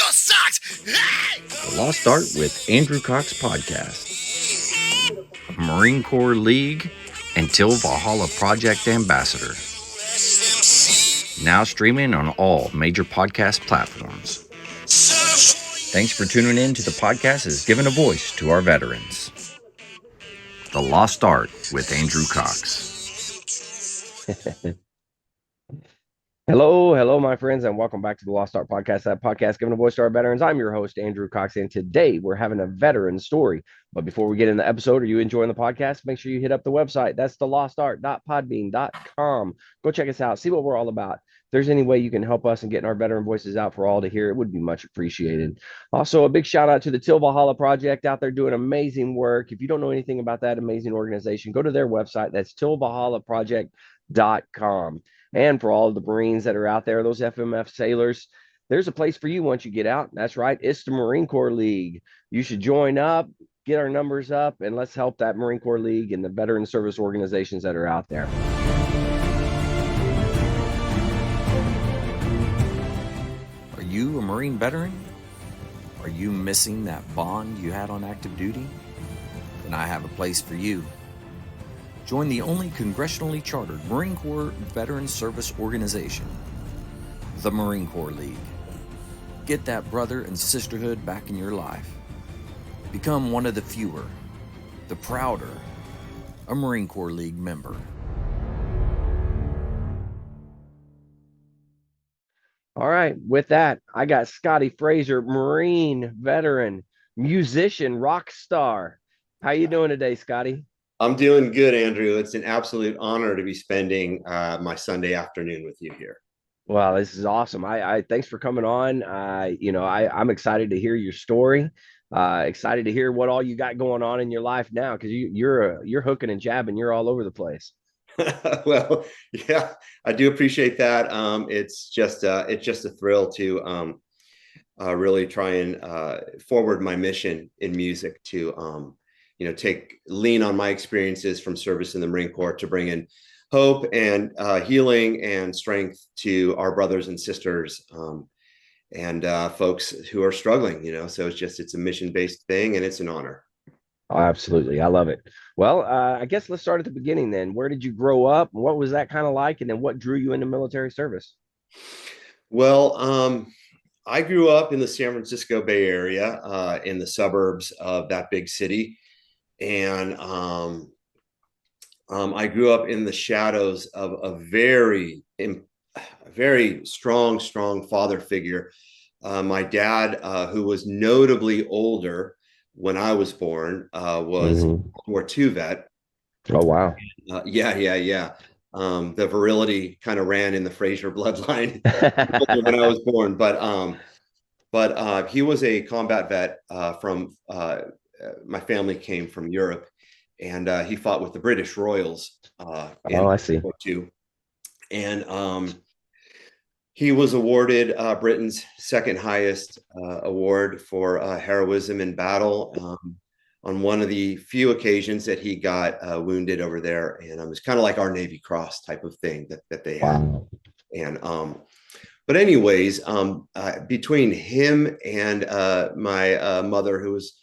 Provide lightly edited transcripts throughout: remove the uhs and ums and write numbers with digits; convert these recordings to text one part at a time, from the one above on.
your socks! Hey! The Lost Art with Andrew Cox podcast. Marine Corps League and Till Valhalla Project Ambassador. Now streaming on all major podcast platforms. Thanks for tuning in to the podcast as giving a voice to our veterans. The Lost Art with Andrew Cox. Hello, my friends, and welcome back to the Lost Art Podcast, that podcast giving a voice to our veterans. I'm your host, Andrew Cox, and today we're having a veteran story. But before we get in the episode, are you enjoying the podcast? Make sure you hit up the website. That's thelostart.podbean.com. Go check us out, see what we're all about. If there's any way you can help us in getting our veteran voices out for all to hear, it would be much appreciated. Also, a big shout out to the Till Valhalla Project out there doing amazing work. If you don't know anything about that amazing organization, go to their website. That's tillvalhallaproject.com. And for all of the Marines that are out there, those FMF sailors, there's a place for you once you get out. That's right. It's the Marine Corps League. You should join up, get our numbers up, and let's help that Marine Corps League and the veteran service organizations that are out there. Are you a Marine veteran? Are you missing that bond you had on active duty? Then I have a place for you. Join the only congressionally chartered Marine Corps Veteran Service Organization, the Marine Corps League. Get that brother and sisterhood back in your life. Become one of the fewer, the prouder, a Marine Corps League member. All right. With that, I got Scotti Fraser, Marine veteran, musician, rock star. How you doing today, Scotti? I'm doing good, Andrew. It's an absolute honor to be spending my Sunday afternoon with you here. Well, this is awesome. I thanks for coming on. I'm excited to hear your story. Excited to hear what all you got going on in your life now, because you're hooking and jabbing. You're all over the place. Well, yeah, I do appreciate that. It's just a thrill to really try and forward my mission in music to lean on my experiences from service in the Marine Corps to bring in hope and healing and strength to our brothers and sisters and folks who are struggling, so it's a mission-based thing, and it's an honor. Oh, absolutely. I love it. Well, I guess let's start at the beginning then. Where did you grow up? What was that kind of like? And then what drew you into military service? Well, I grew up in the San Francisco Bay Area, in the suburbs of that big city. And I grew up in the shadows of a very strong father figure. My dad, who was notably older when I was born, was a World War II vet. Oh, wow. Yeah. The virility kind of ran in the Fraser bloodline when I was born, but he was a combat vet from my family came from Europe, and he fought with the British Royals. I see. World War II. And he was awarded Britain's second highest award for heroism in battle on one of the few occasions that he got wounded over there. And it was kind of like our Navy Cross type of thing that they had. Wow. And but anyways, between him and my mother, who was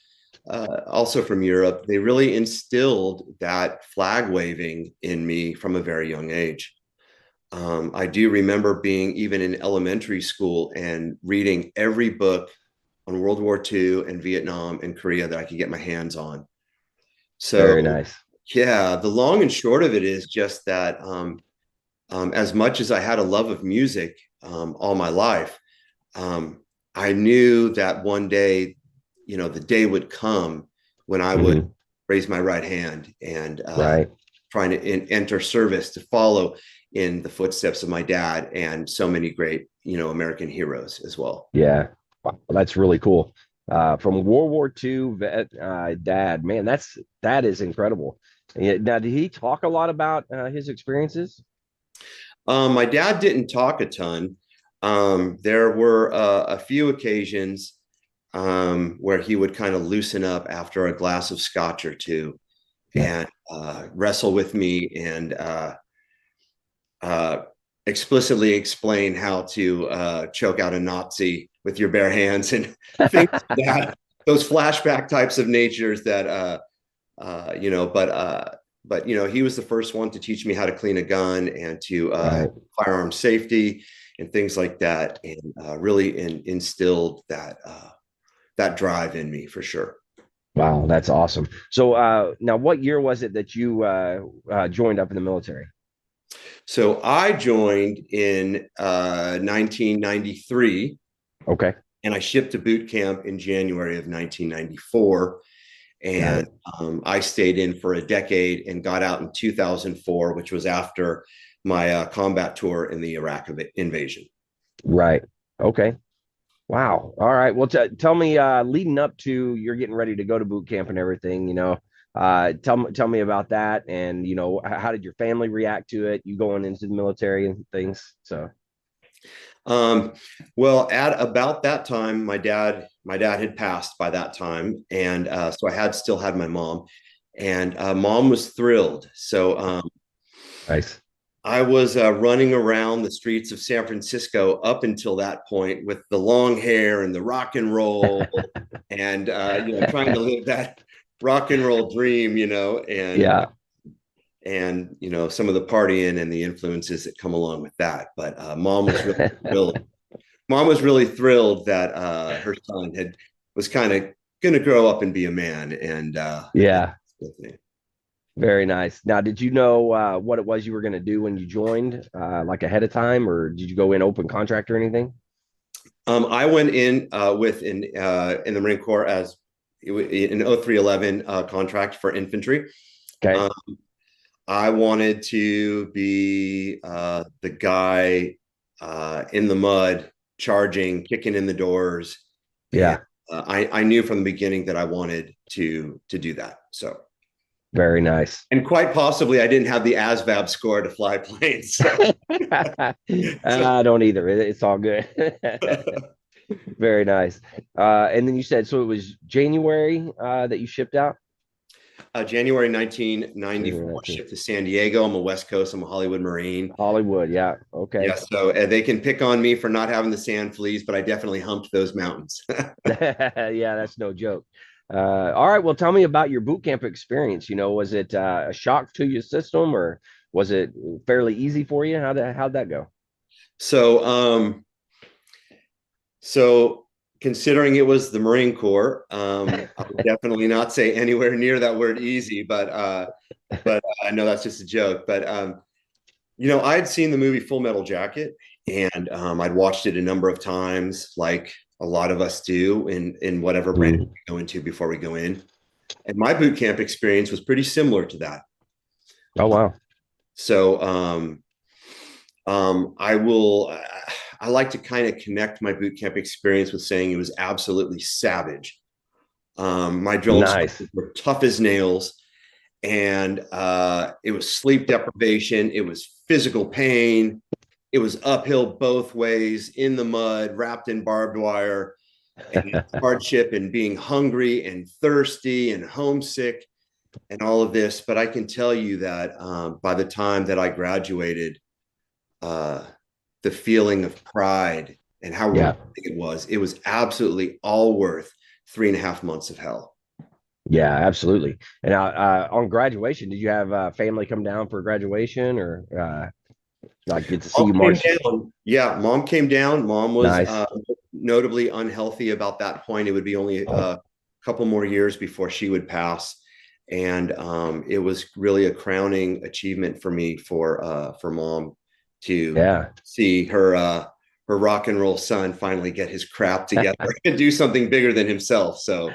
also from Europe, they really instilled that flag waving in me from a very young age. I do remember being even in elementary school and reading every book on World War II and Vietnam and Korea that I could get my hands on. So very nice. Yeah, the long and short of it is just that as much as I had a love of music all my life, I knew that one day, the day would come when I would raise my right hand and trying to enter service to follow in the footsteps of my dad and so many great, American heroes as well. Yeah, wow, that's really cool. From World War II vet, dad, man, that is incredible. Now, did he talk a lot about his experiences? My dad didn't talk a ton. There were a few occasions where he would kind of loosen up after a glass of scotch or two and wrestle with me and explicitly explain how to choke out a Nazi with your bare hands and things like that. Those flashback types of natures that but he was the first one to teach me how to clean a gun and to Right. firearm safety and things like that, and really instilled that drive in me for sure. Wow, that's awesome. So now what year was it that you joined up in the military? So I joined in 1993, Okay. and I shipped to boot camp in January of 1994. Got And it. I stayed in for a decade and got out in 2004, which was after my combat tour in the Iraq invasion. Right. Okay. Wow. All right. Well, tell me, leading up to you're getting ready to go to boot camp and everything, tell me about that, and how did your family react to it? You going into the military and things. So, Um, well, at about that time, my dad had passed by that time, and so I had still had my mom, and mom was thrilled. So nice. I was running around the streets of San Francisco up until that point with the long hair and the rock and roll, and trying to live that rock and roll dream, Yeah. and some of the partying and the influences that come along with that. But mom was really thrilled. Mom was really thrilled that her son was kind of going to grow up and be a man, and Yeah. Very nice. Now, did you know what it was you were going to do when you joined, like ahead of time, or did you go in open contract or anything? I went in in the Marine Corps as an 0311 contract for infantry. Okay. Um, I wanted to be the guy in the mud, charging, kicking in the doors, and Yeah. I knew from the beginning that I wanted to do that. So, Very nice. and quite possibly, I didn't have the ASVAB score to fly planes. So, so I don't either. It's all good. Very nice. And then you said so it was January that you shipped out? January 1994, January 19th. shipped to San Diego. I'm a West Coast. I'm a Hollywood Marine. Hollywood, yeah. Okay. Yeah, so they can pick on me for not having the sand fleas, but I definitely humped those mountains. Yeah, that's no joke. All right, well, tell me about your boot camp experience. Was it a shock to your system, or was it fairly easy for you? How'd that go? So, so considering it was the Marine Corps, I would definitely not say anywhere near that word easy, but I know that's just a joke. But I had seen the movie Full Metal Jacket, and I'd watched it a number of times, like a lot of us do in whatever brand we go into before we go in. And my boot camp experience was pretty similar to that. Oh wow. So I like to kind of connect my boot camp experience with saying it was absolutely savage. My drill Nice. were tough as nails, and it was sleep deprivation. It was physical pain. It was uphill both ways in the mud, wrapped in barbed wire, and hardship, and being hungry and thirsty and homesick and all of this. But I can tell you that by the time that I graduated, the feeling of pride and how Yeah. rewarding it was absolutely all worth 3.5 months of hell. Yeah, absolutely. And on graduation, did you have family come down for graduation, or like get to see Mom you came march? down. Yeah, mom came down. Mom was Nice. notably unhealthy about that point. It would be only a couple more years before she would pass. And it was really a crowning achievement for me for mom to Yeah. see her rock and roll son finally get his crap together and do something bigger than himself. So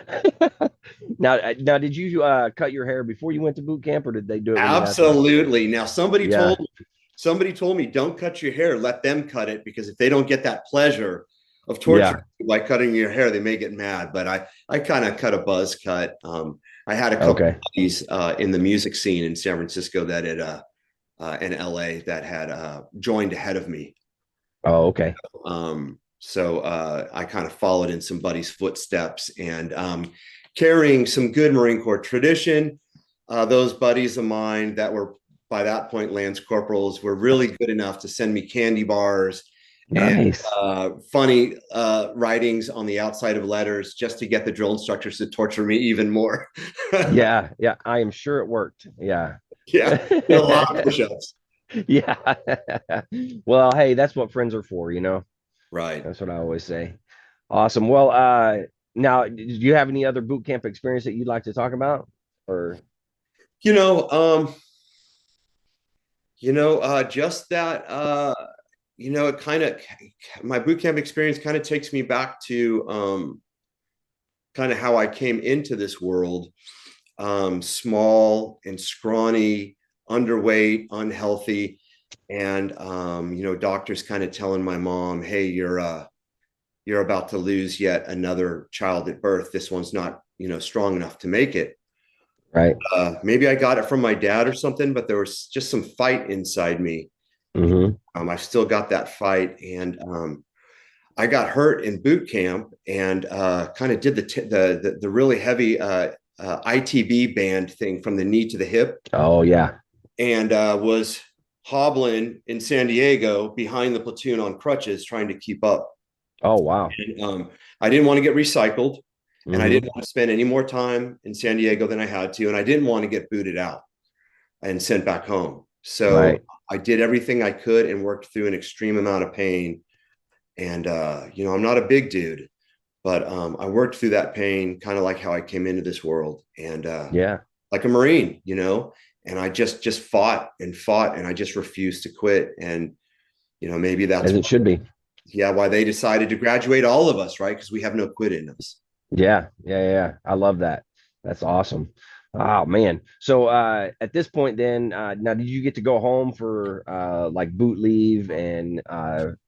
Now, did you cut your hair before you went to boot camp, or did they do it when you got there? absolutely. Now Yeah. somebody told me don't cut your hair, let them cut it, because if they don't get that pleasure of Yeah. torture by cutting your hair, they may get mad. But I kind of cut a buzz cut. I had a couple of Okay. buddies in the music scene in San Francisco that had in LA that had joined ahead of me. Oh, okay. So I kind of followed in some buddies' footsteps, and carrying some good Marine Corps tradition. Those buddies of mine that were by that point, Lance corporals were really good enough to send me candy bars and Nice. funny writings on the outside of letters just to get the drill instructors to torture me even more. Yeah, yeah, I am sure it worked. Yeah. Yeah, did a lot of push-ups. Yeah. Well, hey, that's what friends are for, Right. That's what I always say. Awesome. Well, now, do you have any other boot camp experience that you'd like to talk about? Or You know, um, just that, it kind of, my boot camp experience kind of takes me back to kind of how I came into this world, small and scrawny, underweight, unhealthy. And, doctors kind of telling my mom, hey, you're about to lose yet another child at birth. This one's not, strong enough to make it. right. Maybe I got it from my dad or something, but there was just some fight inside me. Hmm. I've still got that fight, and I got hurt in boot camp, and kind of did the really heavy ITB band thing from the knee to the hip, Oh, yeah. and was hobbling in San Diego behind the platoon on crutches, trying to keep up. Oh, wow. And I didn't want to get recycled, and I didn't Hmm. want to spend any more time in San Diego than I had to, and I didn't want to get booted out and sent back home. So Right. I did everything I could and worked through an extreme amount of pain. And I'm not a big dude, but I worked through that pain kind of like how I came into this world, and Yeah. like a Marine, and I just fought and fought, and I just refused to quit. And maybe that's As it should be. why they decided to graduate all of us, right? Because we have no quit in us. Yeah. Yeah. Yeah. I love that. That's awesome. Oh man. So at this point then now did you get to go home for like boot leave and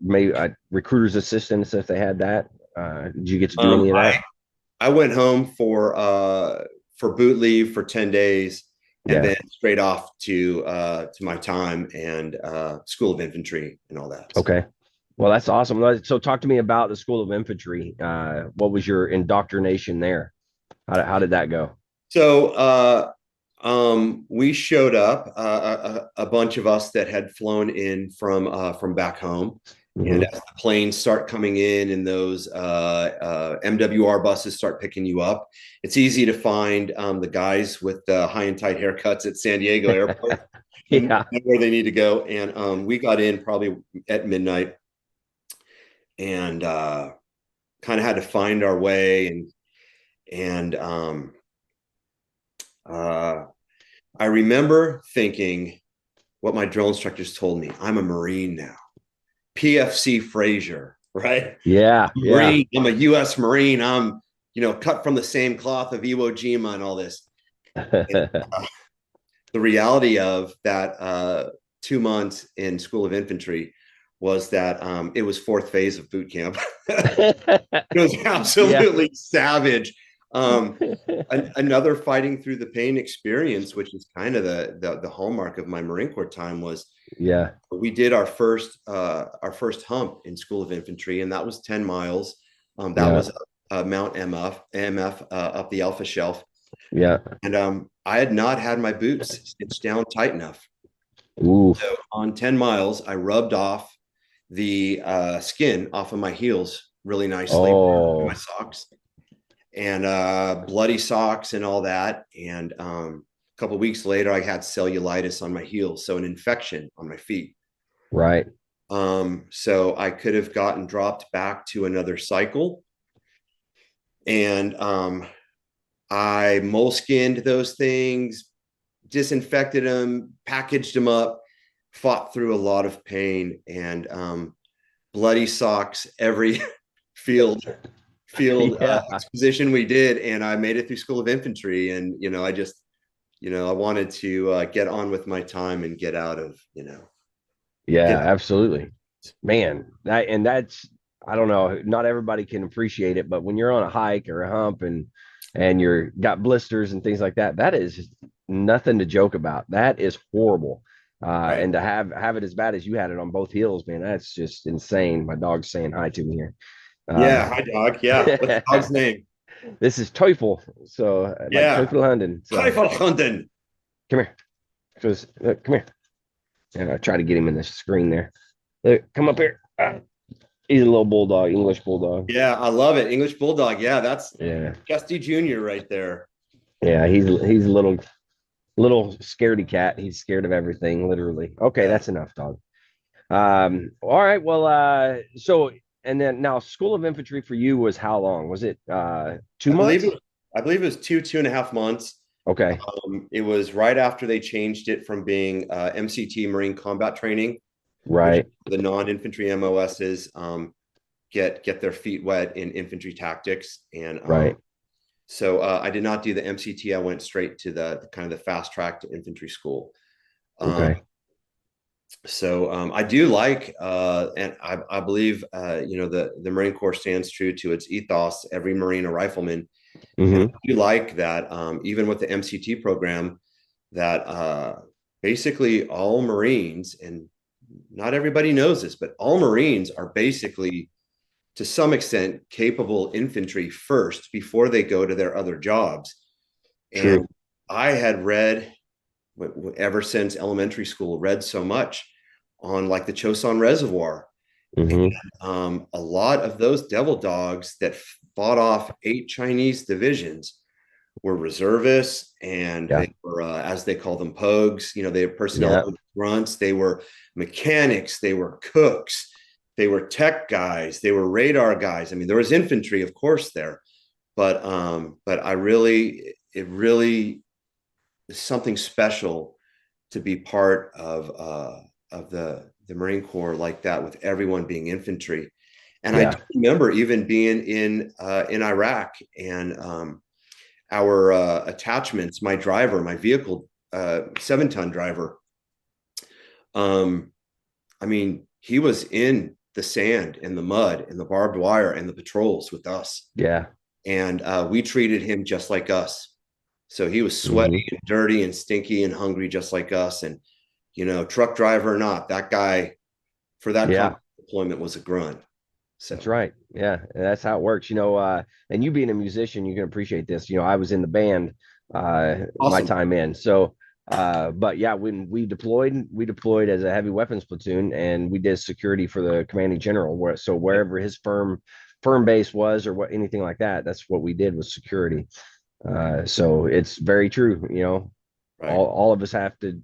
maybe recruiter's assistance if they had that? Did you get to do Um, any of I that? I went home for boot leave for 10 days, and Yeah. then straight off to my time and School of Infantry and all that. Okay. Well, that's awesome. So talk to me about the School of Infantry. What was your indoctrination there? How did that go? So we showed up, a bunch of us that had flown in from back home. And Hmm. as the planes start coming in and those MWR buses start picking you up, it's easy to find the guys with the high and tight haircuts at San Diego Airport and Yeah. know where they need to go. And we got in probably at midnight, and kind of had to find our way. And uh, I remember thinking what my drill instructors told me. I'm a Marine now. PFC Fraser, right? Yeah. I'm a Yeah. Marine. I'm a U.S. Marine. I'm, cut from the same cloth of Iwo Jima and all this. And, the reality of that 2 months in School of Infantry was that it was fourth phase of boot camp. It was Yeah. absolutely savage. Another fighting through the pain experience, which is kind of the hallmark of my Marine Corps time, was Yeah. we did our first hump in School of Infantry, and that was 10 miles. That Yeah. was Mount MF up the Alpha Shelf, Yeah. and I had not had my boots stitched down tight enough. Ooh. So on 10 miles, I rubbed off the skin off of my heels really nicely, my Oh. socks, and bloody socks and all that. And a couple of weeks later, I had cellulitis on my heels, so an infection on my feet. Right. So I could have gotten dropped back to another cycle. And I moleskined those things, disinfected them, packaged them up, fought through a lot of pain, and bloody socks every field Yeah. exposition we did. And I made it through School of Infantry. And, I just, I wanted to get on with my time and get out of, Yeah. get Absolutely. Man, that's I don't know. Not everybody can appreciate it, but when you're on a hike or a hump and you're got blisters and things like that, that is nothing to joke about. That is horrible. right. And to have it as bad as you had it on both heels, man, that's just insane. My dog's saying hi to me here. Yeah. Uh, Hi, dog. Yeah. What's the dog's name? this is Teufel. So like Yeah. Teufel Hunden. Hi, So London. come here. Because come here. And I try to get him in the screen there. Come up here. He's a little bulldog, English bulldog. Yeah, I love it. English Bulldog. Yeah, that's Yeah, Chesty Jr. right there. yeah. He's a little scaredy cat. He's scared of everything, literally. Okay, Yeah. that's enough, dog. All right. Well, so and then now School of Infantry for you was how long? Was it 2 months? I believe it was 2.5 months. Okay. It was right after they changed it from being MCT Marine Combat Training, which Right. the non-infantry MOSs get their feet wet in infantry tactics. And Right. so I did not do the MCT. I went straight to the kind of the fast track to infantry school. Okay. So I do like, and I believe, the Marine Corps stands true to its ethos. Every Marine a rifleman, and Mm-hmm. I do like that. Even with the MCT program, that basically all Marines, and not everybody knows this, but all Marines are basically, to some extent, capable infantry first before they go to their other jobs. And True. I had read ever since elementary school, read so much on like the Choson Reservoir. And Mm-hmm. a lot of those devil dogs that fought off 8 Chinese divisions were reservists, and Yeah. they were, as they call them, pogues. They have Yeah. personnel grunts. They were mechanics. They were cooks. They were tech guys. They were radar guys. I mean, there was infantry, of course, there, but it really is something special to be part of the Marine Corps like that, with everyone being infantry. And I Yeah. do remember even being in Iraq, and our attachments, my driver, my vehicle, 7-ton driver. I mean, he was in the sand and the mud and the barbed wire and the patrols with us, Yeah. and we treated him just like us. So he was sweaty Mm-hmm. and dirty and stinky and hungry just like us. And truck driver or not, that guy for that Yeah. deployment was a grunt. That's So right. Yeah, that's how it works. And you being a musician, you can appreciate this. I was in the band my awesome. time in. So but yeah, when we deployed as a heavy weapons platoon, and we did security for the commanding general, so wherever his firm base was, or what anything like that, that's what we did, was security. So it's very true, Right. all of us have to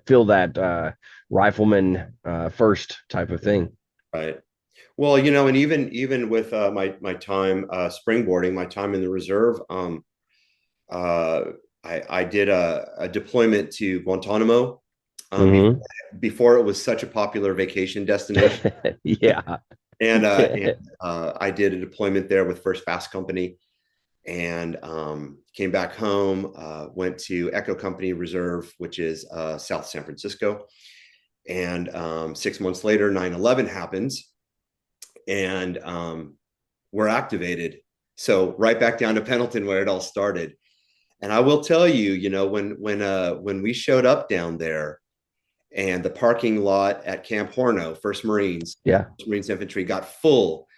feel that rifleman first type of thing. Right. Well, and even with my time springboarding, my time in the reserve, uh, I did a deployment to Guantanamo, Mm-hmm. before it was such a popular vacation destination. Yeah. And I did a deployment there with First Fast Company, and came back home, went to Echo Company Reserve, which is South San Francisco. And 6 months later, 9/11 happens, and we're activated. So right back down to Pendleton, where it all started. And I will tell you, when we showed up down there, and the parking lot at Camp Horno, Yeah. First Marines Infantry, got full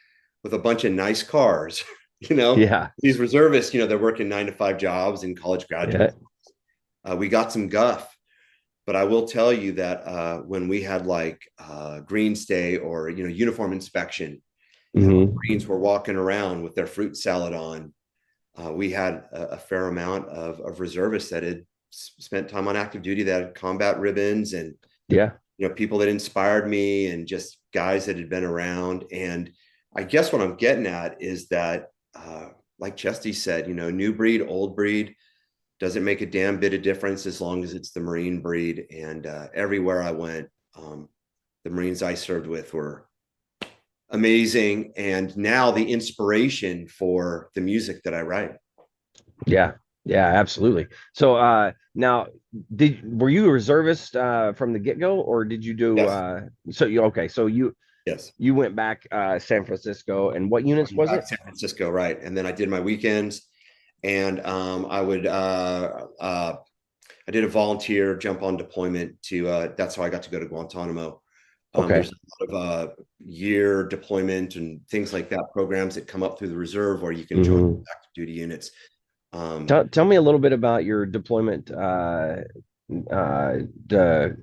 with a bunch of nice cars. Yeah. These reservists, they're working 9 to 5 jobs in college Yeah. graduates. We got some guff. But I will tell you that when we had like Greens Day, or uniform inspection, and the Mm-hmm. Marines were walking around with their fruit salad on, we had a fair amount of reservists that had spent time on active duty, that had combat ribbons, and Yeah. people that inspired me, and just guys that had been around. And I guess what I'm getting at is that, like Chesty said, new breed, old breed, doesn't make a damn bit of difference as long as it's the Marine breed. And everywhere I went, the Marines I served with were amazing, and now the inspiration for the music that I write. Yeah. Yeah, absolutely. So now, were you a reservist from the get-go, or did you do Yes, so yes. you went back San Francisco, and what units was Back it? to San Francisco, right? And then I did my weekends, and I did a volunteer jump on deployment to. That's how I got to go to Guantanamo. Okay. There's a lot of year deployment and things like that, programs that come up through the reserve where you can join Mm-hmm. active duty units. Tell me a little bit about your deployment The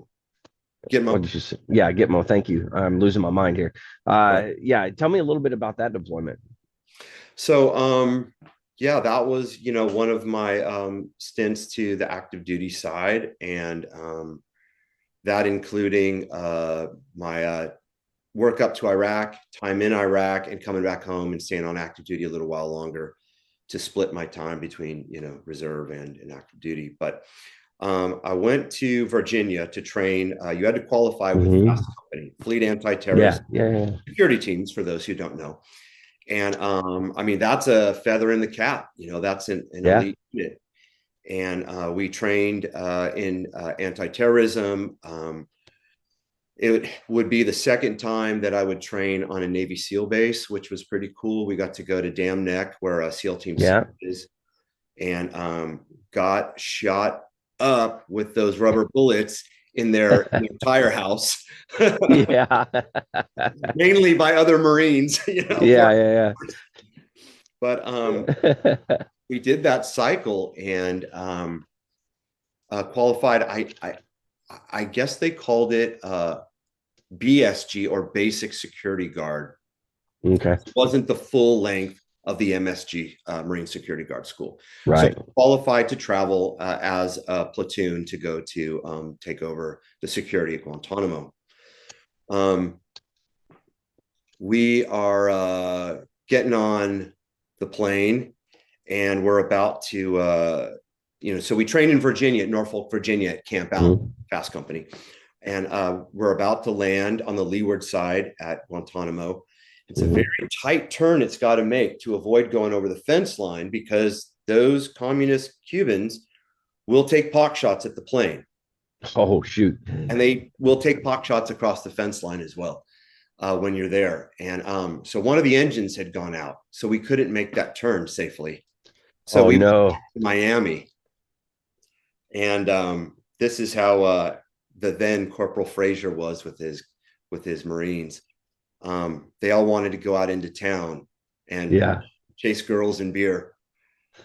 what Gitmo. did you say? Yeah, Gitmo. Thank you. I'm losing my mind here. Yeah, tell me a little bit about that deployment. So, yeah, that was, one of my stints to the active duty side, and that including my work up to Iraq, time in Iraq, and coming back home and staying on active duty a little while longer to split my time between, reserve and active duty. But I went to Virginia to train. You had to qualify with Hmm. FAST company, Fleet Yeah, Anti-Terrorism yeah, yeah. Security Teams, for those who don't know. And I mean, that's a feather in the cap. That's an Yeah. elite unit. And we trained in anti-terrorism. It would be the second time that I would train on a Navy SEAL base, which was pretty cool. We got to go to Dam Neck, where a SEAL Team C Yeah. is, and got shot up with those rubber bullets in their tire house, Yeah. mainly by other Marines. Yeah, yeah, But yeah. we did that cycle and qualified. I guess they called it BSG, or Basic Security Guard. Okay. It wasn't the full length of the MSG, Marine Security Guard School. So Right. qualified to travel as a platoon to go to take over the security at Guantanamo. We are getting on the plane, and we're about to, so we train in Virginia, at Norfolk, Virginia, at Camp Allen, Mhm. Fast Company. And we're about to land on the leeward side at Guantanamo. It's a very tight turn it's got to make to avoid going over the fence line, because those communist Cubans will take pock shots at the plane, Oh, shoot. and they will take pock shots across the fence line as well when you're there. And so one of the engines had gone out, so we couldn't make that turn safely. So Oh, we went no. to Miami, and this is how the then Corporal Fraser was with his Marines. They all wanted to go out into town and Yeah. chase girls and beer.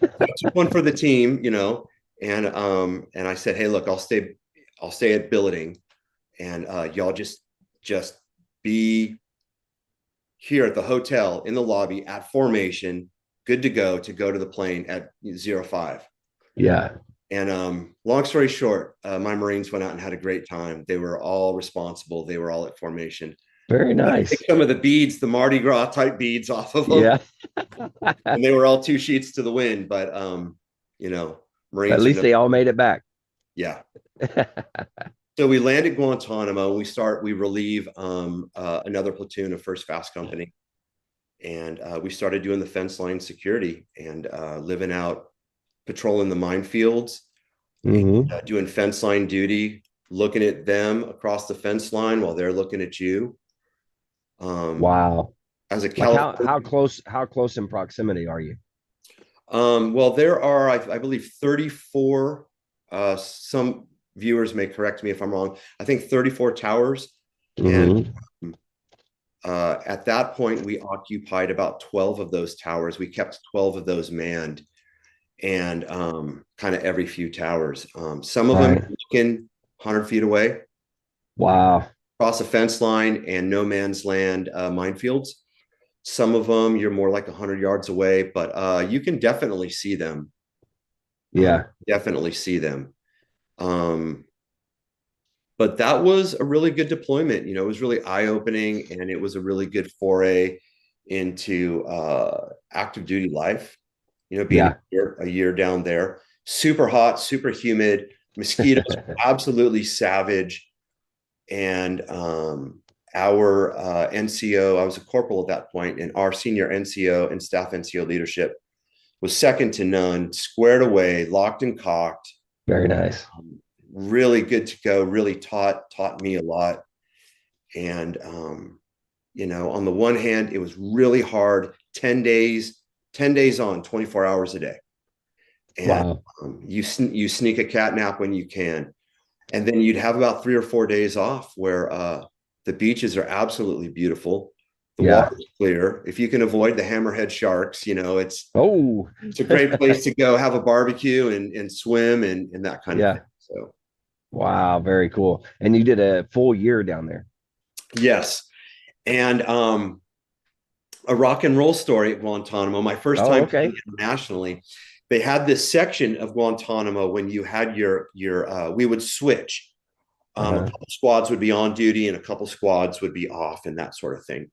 I took one for the team, and I said, hey, look, I'll stay at billeting, and y'all just be here at the hotel in the lobby at formation, good to go to the plane at 05. Yeah. And long story short, my Marines went out and had a great time. They were all responsible. They were all at formation. Very Take nice. some of the beads, the Mardi Gras type beads off of them, Yeah. and they were all two sheets to the wind. But you know, At Marines are least no, they all made it back. yeah. So we land at Guantanamo. We relieve another platoon of First Fast Company, and we started doing the fence line security and living out, patrolling the minefields, and Hmm. doing fence line duty, looking at them across the fence line while they're looking at you. Um, Wow. as a Like California, how close in proximity are you? well, there are, I believe, 34. Some viewers may correct me if I'm wrong. I think 34 towers, and Hmm. at that point, we occupied about 12 of those towers. We kept 12 of those manned, and kind of every few towers. Some of them Right. looking 100 feet away, Wow. across a fence line and no man's land minefields. Some of them you're more like 100 yards away, but you can definitely see them. Yeah. Definitely see them. Um, but that was a really good deployment. It was really eye-opening, and it was a really good foray into active duty life. Being Yeah. a year down there, super hot, super humid, mosquitoes, absolutely savage. And our NCO, I was a corporal at that point, and our senior NCO and staff NCO leadership was second to none, squared away, locked and cocked. Very nice. Really good to go. Really taught me a lot. And on the one hand, it was really hard. 10 days on, 24 hours a day, and Wow. you sneak a cat nap when you can, and then you'd have about 3 or 4 days off where the beaches are absolutely beautiful. The Yeah. water's clear. If you can avoid the hammerhead sharks, Oh, it's a great place to go have a barbecue and swim and that kind of yeah. thing. So Wow, very cool. And you did a full year down there. Yes. And a rock and roll story at Guantanamo, my first Oh, time okay. playing internationally, they had this section of Guantanamo when you had we would switch. A Uh-huh. couple squads would be on duty and a couple squads would be off and that sort of thing.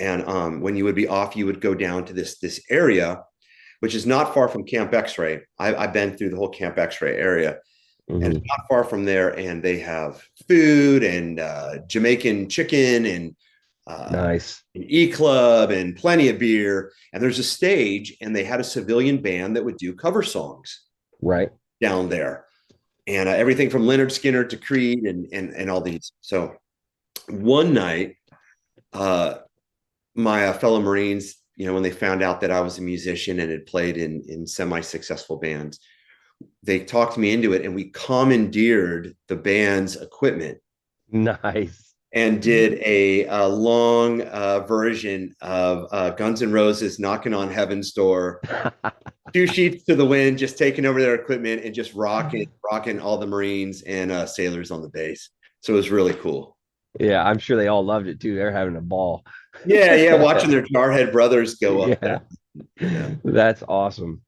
And when you would be off, you would go down to this area, which is not far from Camp X-Ray. I've been through the whole Camp X-Ray area, and it's Hmm. not far from there. And they have food and Jamaican chicken and Nice. an E-Club and plenty of beer. And there's a stage, and they had a civilian band that would do cover songs Right. down there, and everything from Leonard Skinner to Creed and all these. So one night, uh, my fellow Marines, when they found out that I was a musician and had played in semi-successful bands, they talked me into it, and we commandeered the band's equipment Nice. and did a long version of Guns N' Roses "Knocking on Heaven's Door." Two sheets to the wind, just taking over their equipment and just rocking all the Marines and sailors on the base. So it was really cool. Yeah, I'm sure they all loved it too. They're having a ball. Yeah, yeah, watching their Jarhead brothers go up there, Yeah, you know. that's awesome.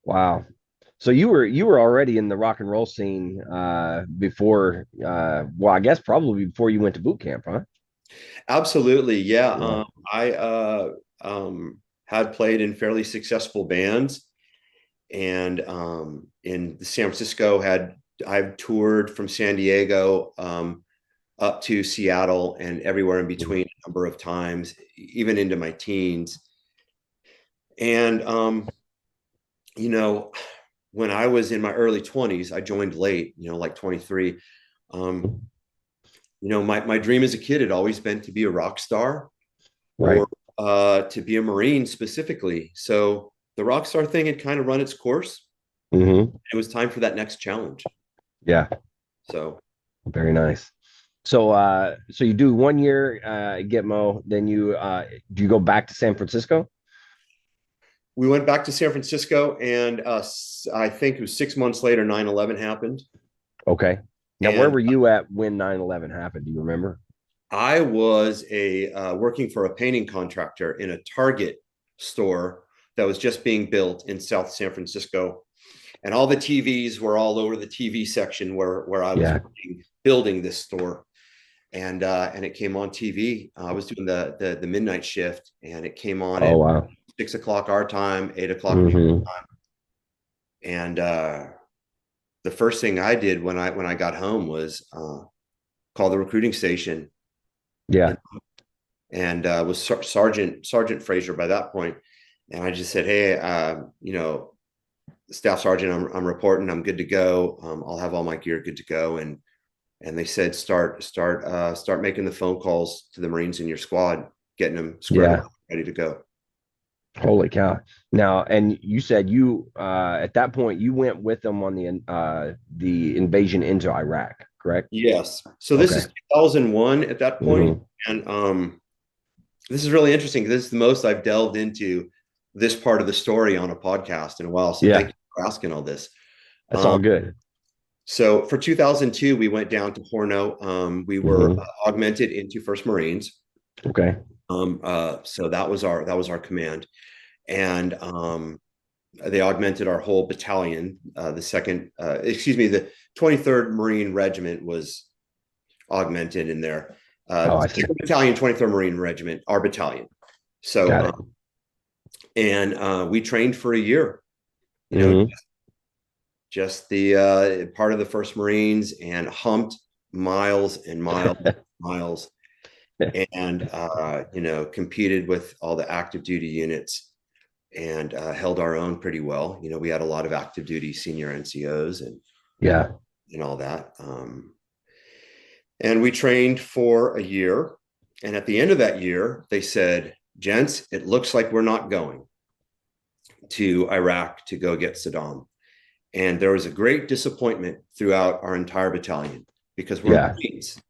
Wow. So you were already in the rock and roll scene before well, I guess probably before you went to boot camp, huh? Absolutely, yeah. Yeah. I had played in fairly successful bands, and in San Francisco I've toured from San Diego up to Seattle and everywhere in Mhm. between a number of times, even into my teens. And you know, when I was in my early 20s, I joined late, like 23. Um, my dream as a kid had always been to be a rock star Right. or to be a Marine specifically. So the rock star thing had kind of run its course. Hmm. It was time for that next challenge. Yeah, So very nice. So you do 1 year at Gitmo, then you do you go back to San Francisco? we went back to San Francisco, and I think it was 6 months later, 9/11 happened. Okay. Now, where And were you at when 9/11 happened? Do you remember? I was working for a painting contractor in a Target store that was just being built in South San Francisco, and all the TVs were all over the TV section where I was Yeah. working, building this store, and it came on TV. I was doing the midnight shift, and it came on Oh, at wow. 6 o'clock our time, 8 o'clock New York Hmm. time, and the first thing I did when I got home was call the recruiting station, you Yeah. know, and was Sergeant Fraser by that point, and I just said, "Hey, Staff Sergeant, I'm reporting. I'm good to go. I'll have all my gear good to go." And they said, start making the phone calls to the Marines in your squad, getting them squared away, Yeah. ready to go. Holy cow. Now, and you said you at that point you went with them on the invasion into Iraq, correct? Yes. So this Okay. is 2001 at that point, Hmm. and this is really interesting. This is the most I've delved into this part of the story on a podcast in a while. So thank Yeah, you for asking all this. that's Um, all good. so for 2002, we went down to Horno. We were Hmm. augmented into First Marines. Okay. So that was our command, and they augmented our whole battalion. The 23rd Marine Regiment was augmented in there. Oh, I see. Second Battalion, 23rd Marine Regiment, our battalion. So, Got it. and we trained for a year, you know, Hmm. just the part of the First Marines, and humped miles and miles and miles, and competed with all the active duty units, and held our own pretty well. We had a lot of active duty senior NCOs Yeah. and all that. And we trained for a year. And at the end of that year, they said, "Gents, it looks like we're not going to Iraq to go get Saddam." And there was a great disappointment throughout our entire battalion, because we're Yeah. Marines.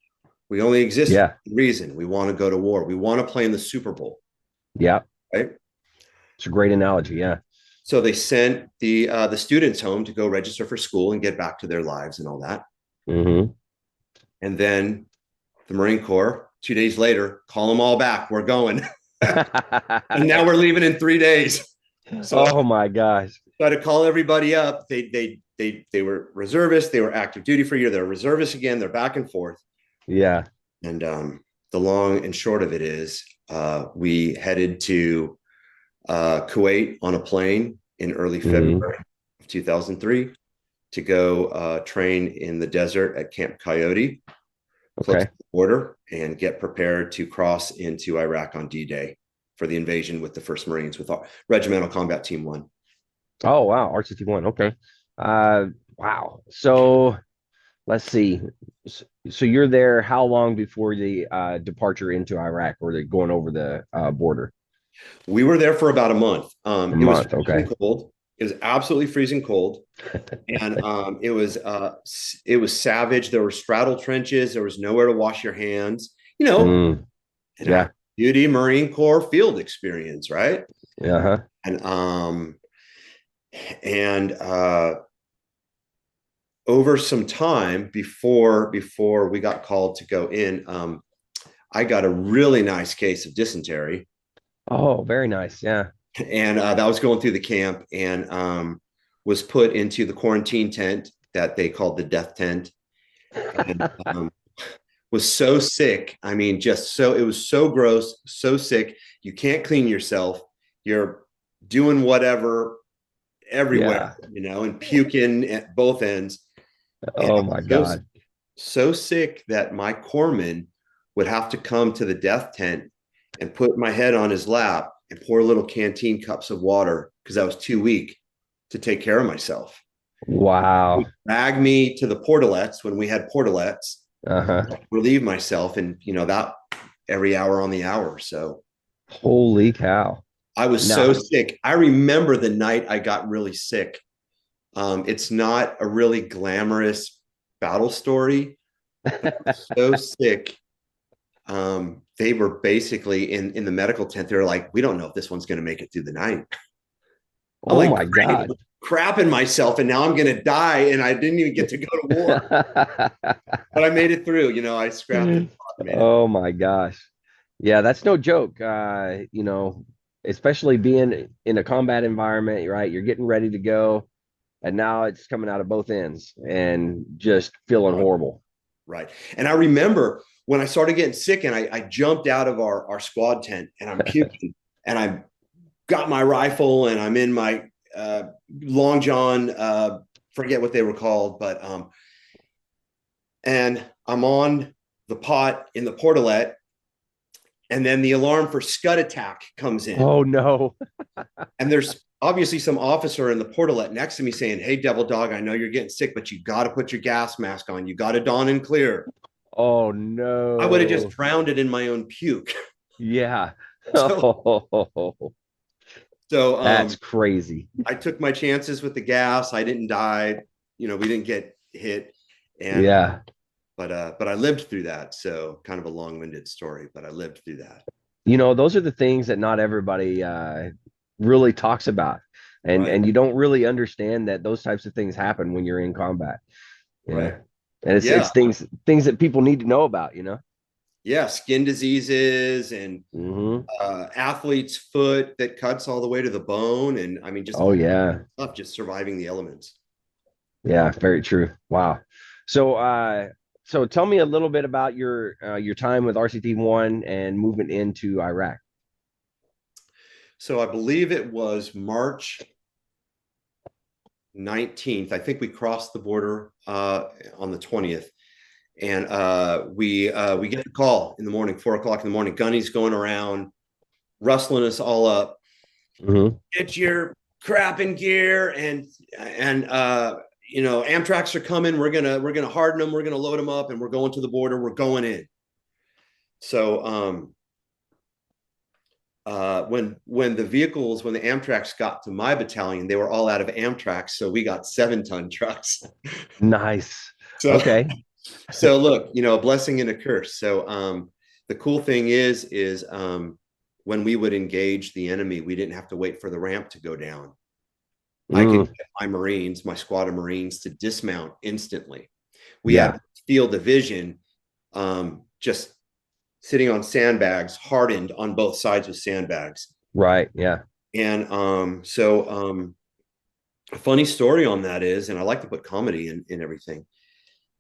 We only exist for Yeah. a reason. We want to go to war. We want to play in the Super Bowl, Yeah. right? It's a great analogy. Yeah. So they sent the students home to go register for school and get back to their lives and all that. Mm-hmm. And then the Marine Corps, 2 days later, call them all back. We're going. And now we're leaving in 3 days. So Oh my gosh. I had to call everybody up. They were reservists. They were active duty for a year. They're reservists again. They're back and forth. Yeah. And the long and short of it is we headed to Kuwait on a plane in early February of 2003 to go train in the desert at Camp Coyote, close to the border, and get prepared to cross into Iraq on D-Day for the invasion with the 1st Marines with Regimental Combat Team 1. Oh, wow. R61. Okay. Wow. So let's see. So you're there how long before the departure into Iraq, or they're going over the border? We were there for about a month. A It was month. Okay. cold. It was absolutely freezing cold. And it was savage. There were straddle trenches. There was nowhere to wash your hands. Yeah. Duty Marine Corps field experience, right? Uh-huh. And over some time before we got called to go in, I got a really nice case of dysentery. Oh, very nice. Yeah. And that was going through the camp, and was put into the quarantine tent that they called the death tent. And was so sick. I mean, it was so gross, so sick. You can't clean yourself. You're doing whatever everywhere, and puking at both ends. Oh my God. So sick that my corpsman would have to come to the death tent and put my head on his lap and pour little canteen cups of water because I was too weak to take care of myself. Wow. Drag me to the portalets when we had portalets, relieve myself, and that every hour on the hour. So holy cow. I was so sick. I remember the night I got really sick. It's not a really glamorous battle story. So sick. They were basically in the medical tent. They're like, we don't know if this one's going to make it through the night. Oh my God. Crapping myself, and now I'm going to die, and I didn't even get to go to war. But I made it through. I scrapped it. Oh my gosh. Yeah, that's no joke. Especially being in a combat environment, right? You're getting ready to go, and now it's coming out of both ends and just feeling horrible. Right. And I remember when I started getting sick, and I jumped out of our squad tent, and I'm puking, and I got my rifle, and I'm in my long john, forget what they were called, but and I'm on the pot in the portalet, and then the alarm for scud attack comes in. Oh no. And there's obviously some officer in the portalet next to me saying, hey, devil dog, I know you're getting sick, but you got to put your gas mask on. You got to don and clear. Oh no. I would have just drowned it in my own puke. Yeah. So that's crazy. I took my chances with the gas. I didn't die. We didn't get hit. And but I lived through that. So kind of a long-winded story, but I lived through that. Those are the things that not everybody really talks about. And you don't really understand that those types of things happen when you're in combat. Right. And it's things that people need to know about, Yeah, skin diseases and athlete's foot that cuts all the way to the bone, and I mean, just stuff, just surviving the elements. Yeah, very true. Wow. So tell me a little bit about your time with RCT-1 and movement into Iraq. So I believe it was March 19th. I think we crossed the border on the 20th. And we get the call in the morning, 4 o'clock in the morning. Gunny's going around, rustling us all up. Get your crap in gear, and Amtraks are coming. We're gonna harden them. We're gonna load them up, and we're going to the border. We're going in. So when the Amtraks got to my battalion, they were all out of Amtraks, so we got 7-ton trucks. Nice. So, okay. So look, a blessing and a curse. So the cool thing is when we would engage the enemy, we didn't have to wait for the ramp to go down. I could get my Marines, my squad of Marines, to dismount instantly. We had field division, just sitting on sandbags, hardened on both sides with sandbags. Right. Yeah. And a funny story on that is, and I like to put comedy in everything,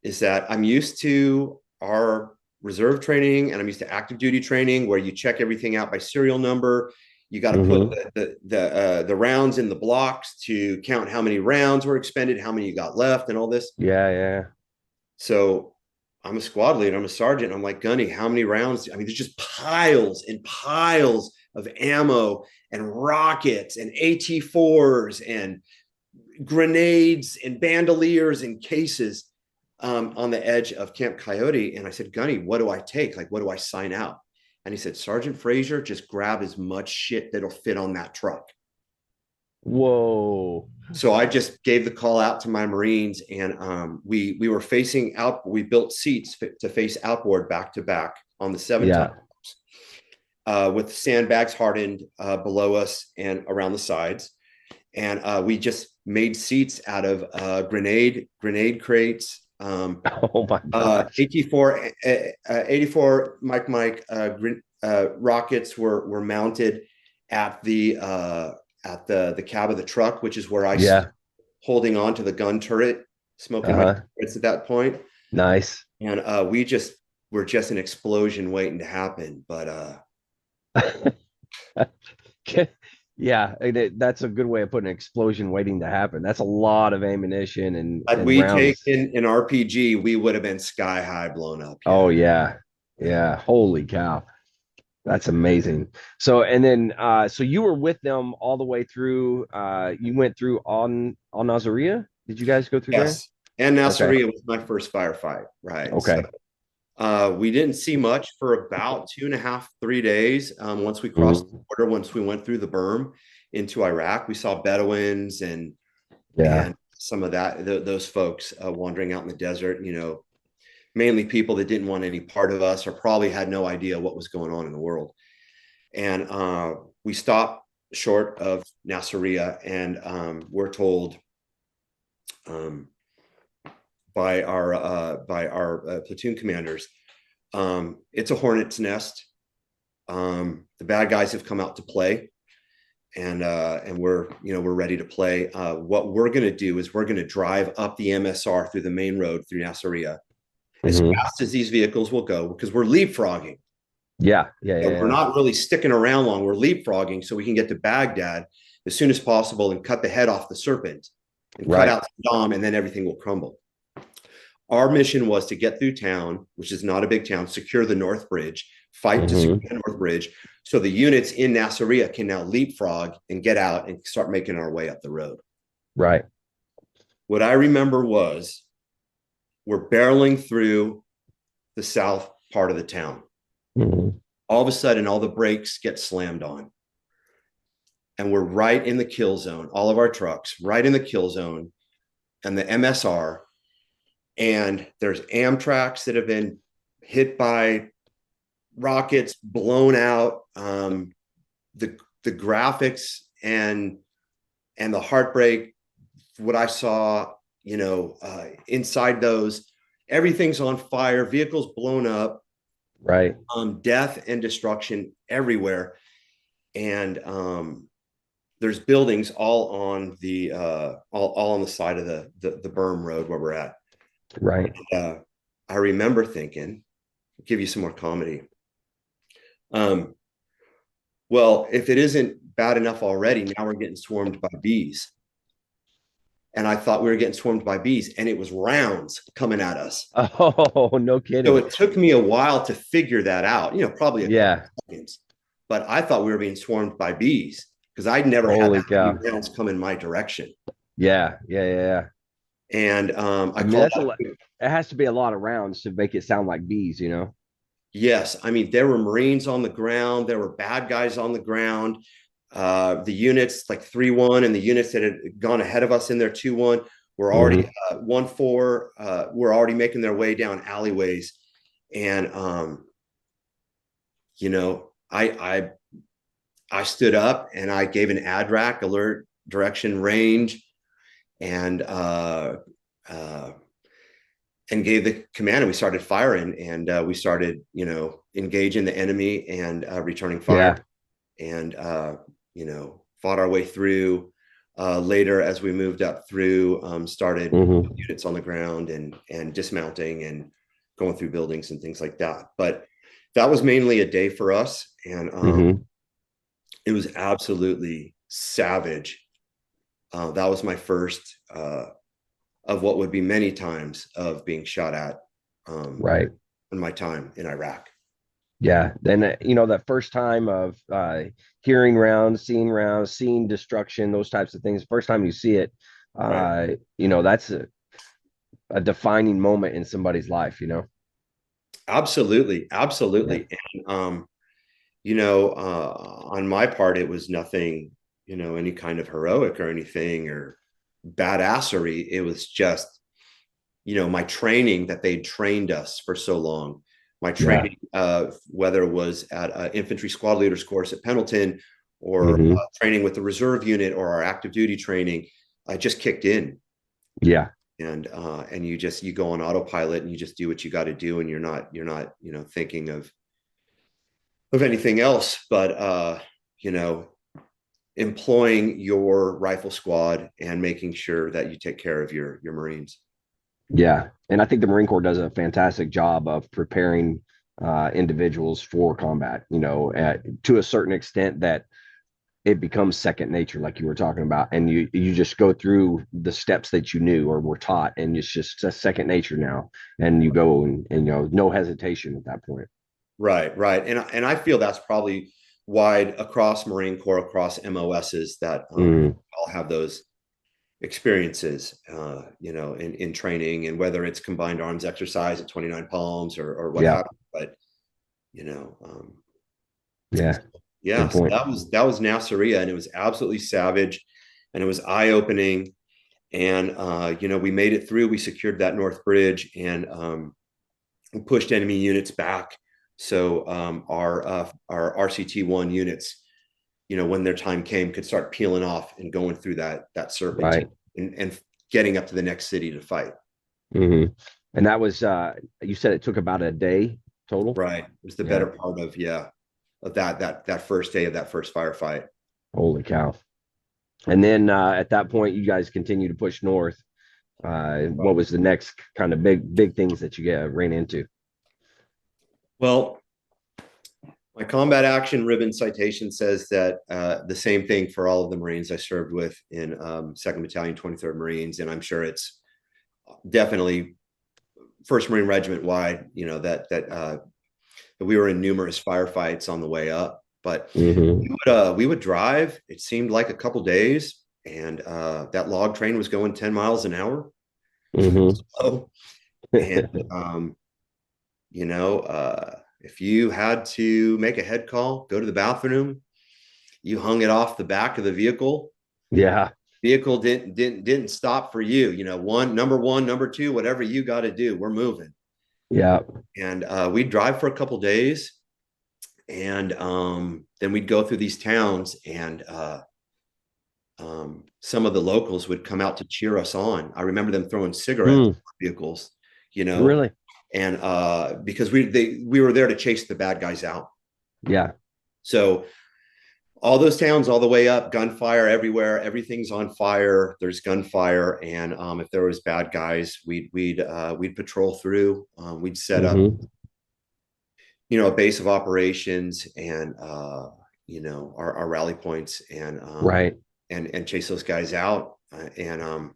is that I'm used to our reserve training and I'm used to active duty training where you check everything out by serial number. You got to put the rounds in the blocks to count how many rounds were expended, how many you got left, and all this. Yeah. Yeah. So I'm a squad leader, I'm a sergeant. I'm like, Gunny, how many rounds? I mean, there's just piles and piles of ammo and rockets and AT4s and grenades and bandoliers and cases on the edge of Camp Coyote. And I said, Gunny, what do I take? Like, what do I sign out? And he said, Sergeant Fraser, just grab as much shit that'll fit on that truck. Whoa. So I just gave the call out to my Marines, and we were facing out. We built seats to face outboard back to back on the 7-ton, with sandbags hardened below us and around the sides. And we just made seats out of grenade crates. Oh my gosh. 84 Mike rockets were mounted at the cab of the truck, which is where I stood holding on to the gun turret, smoking my cigarettes at that point. Nice. And we're just an explosion waiting to happen. But yeah, that's a good way of putting an explosion waiting to happen. That's a lot of ammunition and had we rounds. taken an RPG, we would have been sky high blown up. Yeah. Oh yeah. Yeah. Holy cow. That's amazing. So, and then, so you were with them all the way through, you went through on Nazaria. Did you guys go through there? Yes. And Nasiriyah was my first firefight. Right. Okay. So, we didn't see much for about 2.5, 3 days. Once we crossed the border, once we went through the berm into Iraq, we saw Bedouins and some of those folks wandering out in the desert, mainly people that didn't want any part of us or probably had no idea what was going on in the world. And we stopped short of Nasiriyah, and we're told by our platoon commanders, it's a hornet's nest. The bad guys have come out to play, and we're ready to play. What we're going to do is we're going to drive up the MSR through the main road through Nasiriyah as fast as these vehicles will go, because we're leapfrogging. We're not really sticking around long. We're leapfrogging so we can get to Baghdad as soon as possible and cut the head off the serpent and cut out Saddam, and then everything will crumble. Our mission was to get through town, which is not a big town, secure the North Bridge, fight to secure the North Bridge, so the units in Nasiriyah can now leapfrog and get out and start making our way up the road. Right. What I remember was we're barreling through the south part of the town. All of a sudden, all the brakes get slammed on. And we're right in the kill zone, all of our trucks, right in the kill zone, and the MSR. And there's Amtraks that have been hit by rockets, blown out. The graphics and the heartbreak, what I saw, inside those, everything's on fire, vehicles blown up, right? Death and destruction everywhere, and there's buildings all on the all on the side of the berm road where we're at. Right. And, I remember thinking, I'll give you some more comedy. Well, if it isn't bad enough already, now we're getting swarmed by bees. And I thought we were getting swarmed by bees, and it was rounds coming at us. Oh, no kidding. So it took me a while to figure that out, couple seconds. But I thought we were being swarmed by bees because I'd never had that many rounds come in my direction. Yeah. And I mean, it has to be a lot of rounds to make it sound like bees, Yes. I mean, there were Marines on the ground. There were bad guys on the ground. The units like 3-1 and the units that had gone ahead of us in their 2-1 were already 1-4. Were already making their way down alleyways. And, I stood up and I gave an ADRAC, alert, direction, range. And and gave the command, and we started firing, and we started, engaging the enemy and returning fire, and fought our way through. Later, as we moved up through, started units on the ground and dismounting and going through buildings and things like that. But that was mainly a day for us, and it was absolutely savage. That was my first of what would be many times of being shot at Right. in my time in Iraq. Yeah. Then, that first time of hearing rounds, seeing destruction, those types of things, first time you see it, Right. that's a defining moment in somebody's life, Absolutely. Absolutely. Yeah. And, on my part, it was nothing, any kind of heroic or anything or badassery. It was just, my training that they'd trained us for so long. My training, whether it was at an infantry squad leaders course at Pendleton or training with the reserve unit or our active duty training, I just kicked in. Yeah. And you go on autopilot and you just do what you got to do, and you're not thinking of anything else but employing your rifle squad and making sure that you take care of your Marines. Yeah. And I think the Marine Corps does a fantastic job of preparing individuals for combat, to a certain extent that it becomes second nature, like you were talking about. And you just go through the steps that you knew or were taught, and it's just a second nature now. And you go and no hesitation at that point. Right. And I feel that's probably wide across Marine Corps, across MOSs, that all have those experiences, in training, and whether it's combined arms exercise at 29 Palms or what have you. But, yeah. Yeah, so that was Nasiriyah, and it was absolutely savage, and it was eye-opening. And we made it through. We secured that North Bridge, and we pushed enemy units back. So our RCT-1 units, when their time came, could start peeling off and going through that serpentine, and getting up to the next city to fight. And that was you said it took about a day total, right? It was the better part of that first day of that first firefight. Holy cow. And then at that point, you guys continue to push north. What was the next kind of big things that you ran into? Well, my combat action ribbon citation says that the same thing for all of the Marines I served with in 2nd Battalion, 23rd Marines, and I'm sure it's definitely 1st Marine Regiment wide, that we were in numerous firefights on the way up. But we would drive. It seemed like a couple days, and that log train was going 10 miles an hour. So, and if you had to make a head call, go to the bathroom, you hung it off the back of the vehicle. Yeah. Vehicle didn't stop for you. Number one, number two, whatever you got to do, we're moving. Yeah. And we'd drive for a couple days, and then we'd go through these towns, and some of the locals would come out to cheer us on. I remember them throwing cigarette vehicles, Really? And because we were there to chase the bad guys out. Yeah. So all those towns, all the way up, gunfire everywhere. Everything's on fire. There's gunfire, and if there was bad guys, we'd patrol through. We'd set up, a base of operations, and our rally points, and and chase those guys out. And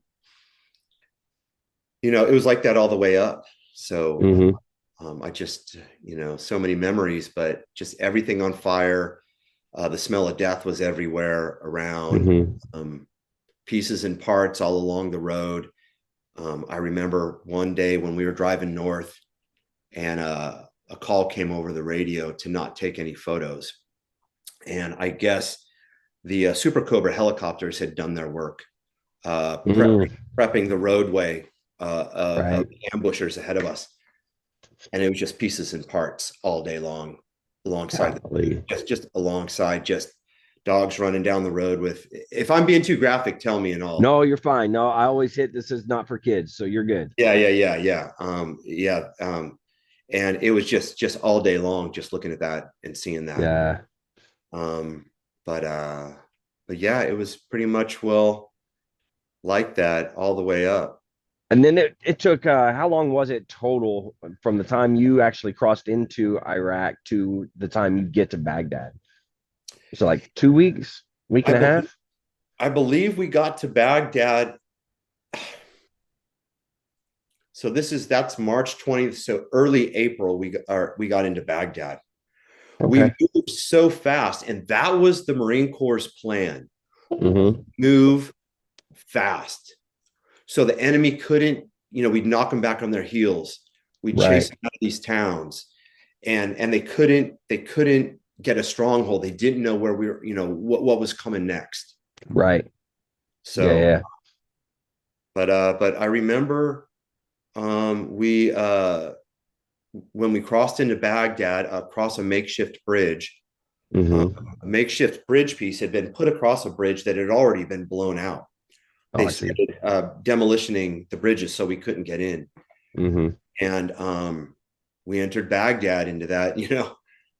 it was like that all the way up. So I just, so many memories, but just everything on fire. The smell of death was everywhere around. Pieces and parts all along the road. I remember one day when we were driving north, and a call came over the radio to not take any photos. And I guess the Super Cobra helicopters had done their work, prepping the roadway of ambushers ahead of us. And it was just pieces and parts all day long, alongside just alongside, just dogs running down the road with. If I'm being too graphic, tell me and all. No, you're fine. No, I always hit this is not for kids, so you're good. And it was just all day long, just looking at that and seeing that. Yeah. Um, but yeah, it was pretty much like that all the way up. And then it took how long was it total from the time you actually crossed into Iraq to the time you get to Baghdad? So like 2 weeks, week and a half? I believe we got to Baghdad. So that's March 20th. So early April, we got into Baghdad. Okay. We moved so fast, and that was the Marine Corps' plan. Mm-hmm. Move fast. So the enemy couldn't, we'd knock them back on their heels. We'd chase them out of these towns, and they couldn't get a stronghold. They didn't know where we were, what was coming next. Right. So yeah. But I remember when we crossed into Baghdad across a makeshift bridge. A makeshift bridge piece had been put across a bridge that had already been blown out. They started demolitioning the bridges so we couldn't get in. And we entered Baghdad into that,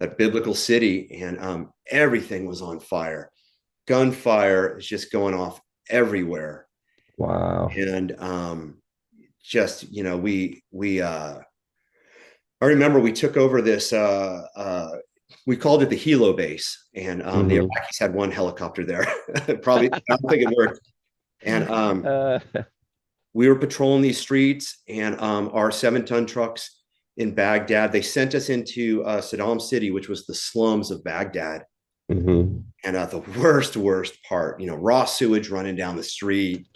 that biblical city, and everything was on fire. Gunfire is just going off everywhere. Wow. And I remember we took over this, we called it the Hilo base, and the Iraqis had one helicopter there. Probably, I don't think it worked. And we were patrolling these streets, and our 7-ton trucks in Baghdad, they sent us into Saddam City, which was the slums of Baghdad. And the worst part, raw sewage running down the street,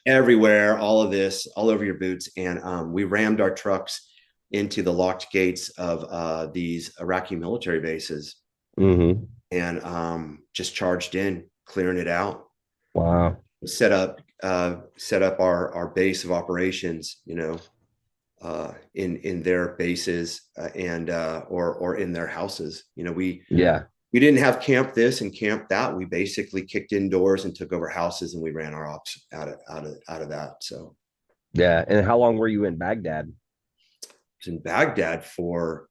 everywhere, all of this, all over your boots. And we rammed our trucks into the locked gates of these Iraqi military bases, and just charged in, clearing it out. Wow. Set up our base of operations, in their bases, and or in their houses. We didn't have camp this and camp that. We basically kicked indoors and took over houses, and we ran our ops out of that. So yeah. And how long were you in Baghdad? I was in Baghdad for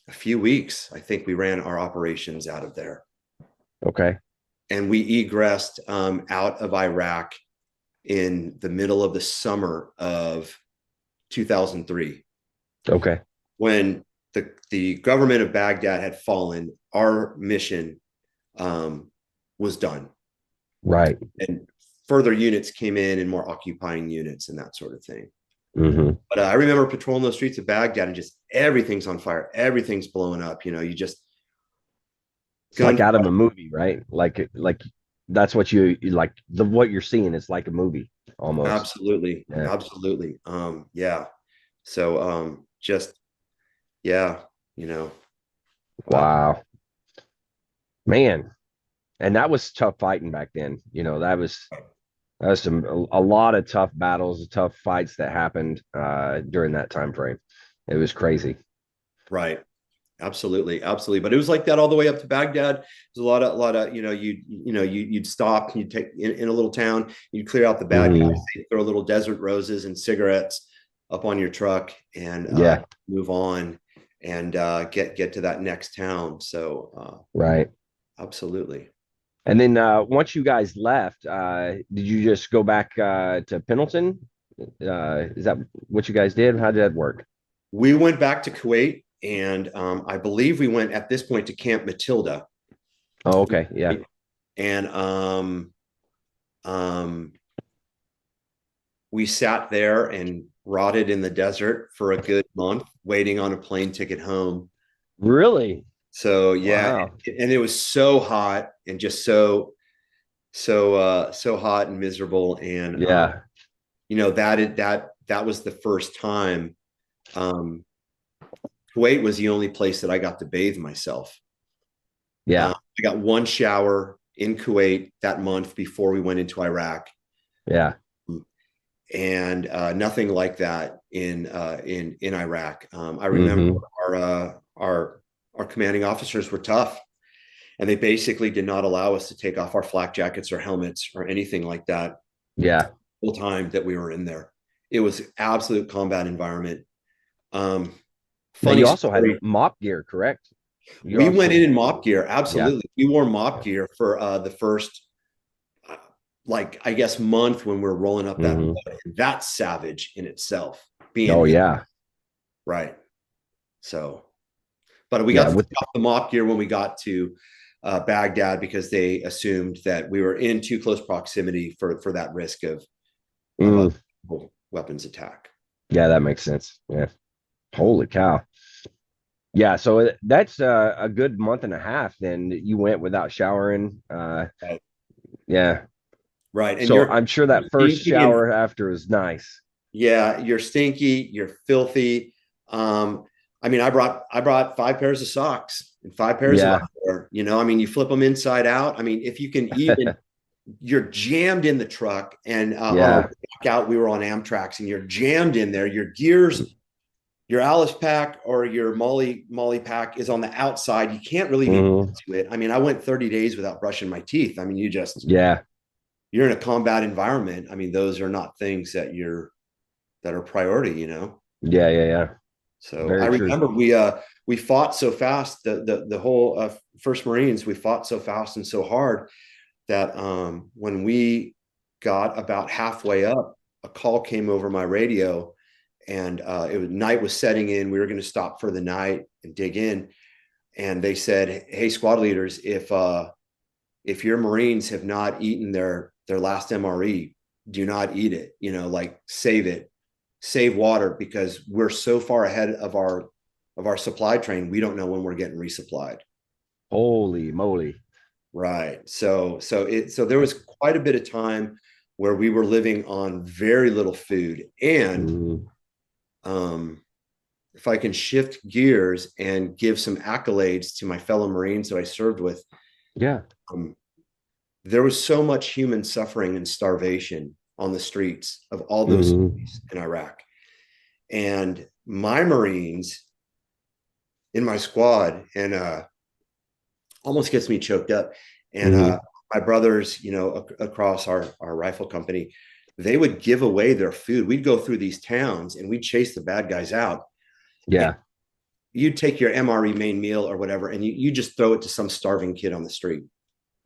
a few weeks. I think we ran our operations out of there. Okay. And we egressed out of Iraq in the middle of the summer of 2003. Okay. When the government of Baghdad had fallen, our mission was done. Right. And further units came in, and more occupying units and that sort of thing. But I remember patrolling those streets of Baghdad, and just everything's on fire. Everything's blowing up. You just. It's like out of a movie, right? Like that's what you like. What you're seeing is like a movie almost. Absolutely. Yeah. Absolutely. Yeah. So just. Yeah, Wow, man, and that was tough fighting back then. That was a lot of tough battles, tough fights that happened during that time frame. It was crazy. Right. Absolutely. But it was like that all the way up to Baghdad. There's a lot of you'd stop, you'd take in a little town, you'd clear out the bad guys, throw little desert roses and cigarettes up on your truck, and move on. And get to that next town. So right. Absolutely. And then once you guys left, did you just go back to Pendleton? Is that what you guys did? How did that work? We went back to Kuwait, and I believe we went at this point to Camp Matilda. Oh, okay. Yeah. And we sat there and rotted in the desert for a good month, waiting on a plane ticket home. Really? So yeah. Wow. And it was so hot, and just so hot and miserable. And yeah, that was the first time. Kuwait was the only place that I got to bathe myself. Yeah. I got one shower in Kuwait that month before we went into Iraq. Yeah. And nothing like that in Iraq. I remember our commanding officers were tough. and they basically did not allow us to take off our flak jackets or helmets or anything like that Yeah. the whole time that we were in there. It was absolute combat environment. Um, Now Funny you also had story. mop gear, correct? You We went also, in mop gear. yeah, Absolutely. We wore mop yeah. gear for the first, like, I guess, month when we're rolling up that Hmm. road. And that's savage in itself, being Oh in, yeah, right. So, but we got yeah. to With take off the mop gear when we got to Baghdad, because they assumed that we were in too close proximity for that risk of a mm, weapons attack. yeah, that makes sense. Yeah. Holy cow. Yeah, so that's a good month and a half. Then you went without showering. Right. Yeah. Right. And So I'm sure you're that first stinky and shower after is nice. yeah, you're stinky, you're filthy. I mean, I brought 5 pairs of socks and 5 pairs of Yeah. underwear. I mean, you flip them inside out. I mean, if you can even, you're jammed in the truck, and on our Yeah. walk out, we were on Amtrak's, and you're jammed in there. Your gears, your Alice pack or your Molly pack is on the outside. You can't really even Hmm. get to it. I mean, I went 30 days without brushing my teeth. I mean, Yeah. you're in a combat environment. I mean, those are not things that are priority. Yeah. Yeah. Yeah. So I Very true. remember we fought so fast, the whole First Marines, we fought so fast and so hard that when we got about halfway up, a call came over my radio, and night was setting in. We were going to stop for the night and dig in, and they said, "Hey, squad leaders, if your Marines have not eaten their last MRE, do not eat it. Like, save it, save water, because we're so far ahead of our supply train. We don't know when we're getting resupplied." Holy moly. Right. So there was quite a bit of time where we were living on very little food. And Mhm. um, if I can shift gears and give some accolades to my fellow Marines that I served with, Yeah. um, there was so much human suffering and starvation on the streets of all those Hmm. cities in Iraq. And my Marines in my squad, and almost gets me choked up. And Hmm. my brothers, across our rifle company, they would give away their food. We'd go through these towns and we'd chase the bad guys out. And Yeah. you'd take your MRE main meal or whatever, and you just throw it to some starving kid on the street.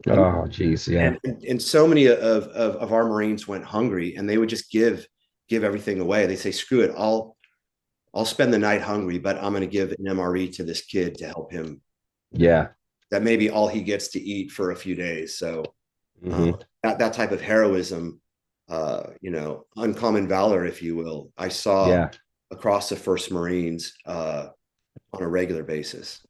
And Oh, geez. Yeah. and so many of our Marines went hungry, and they would just give everything away. They say, "Screw it, I'll spend the night hungry, but I'm going to give an MRE to this kid to help him. Yeah. That may be all he gets to eat for a few days." So Hmm. that type of heroism, uncommon valor, if you will, I saw Yeah. across the First Marines on a regular basis.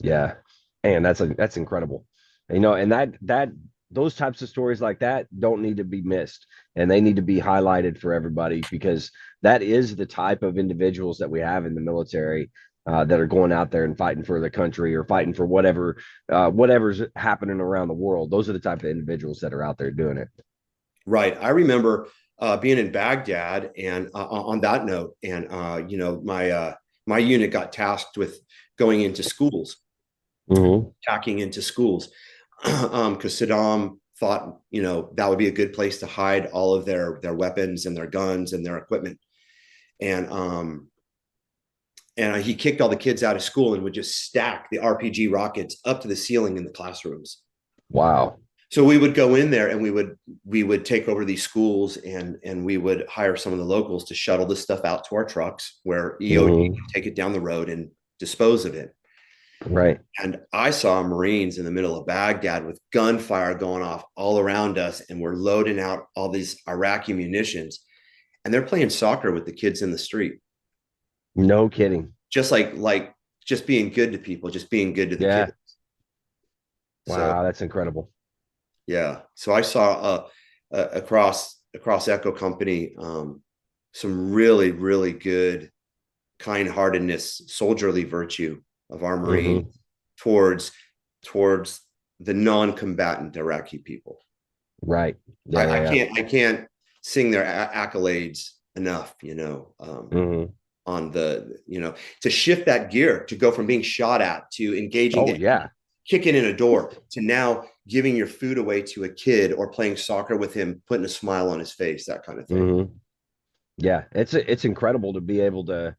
Yeah. And that's incredible. And that those types of stories like that don't need to be missed, and they need to be highlighted for everybody, because that is the type of individuals that we have in the military, that are going out there and fighting for the country, or fighting for whatever's happening around the world. Those are the type of individuals that are out there doing it. Right. I remember being in Baghdad, and on that note, and my unit got tasked with going into schools, Hmm. hacking into schools, because Saddam thought that would be a good place to hide all of their weapons and their guns and their equipment. And he kicked all the kids out of school and would just stack the RPG rockets up to the ceiling in the classrooms. Wow. So we would go in there, and we would take over these schools, and we would hire some of the locals to shuttle this stuff out to our trucks, where EOD Hmm. would take it down the road and dispose of it. Right. And I saw Marines in the middle of Baghdad with gunfire going off all around us, and we're loading out all these Iraqi munitions, and they're playing soccer with the kids in the street, No kidding. just like just being good to people, just being good to the Yeah. kids. So Wow, that's incredible. yeah, so I saw across Echo Company some really, really good kind-heartedness, soldierly virtue of our Hmm. Marines towards towards the non-combatant Iraqi people. Right. Yeah. I Yeah. can't sing their accolades enough. Yeah. Hmm. On the to shift that gear, to go from being shot at to engaging Oh the yeah. kicking in a door to now giving your food away to a kid or playing soccer with him, putting a smile on his face, that kind of thing. Mm-hmm. Yeah, it's incredible to be able to,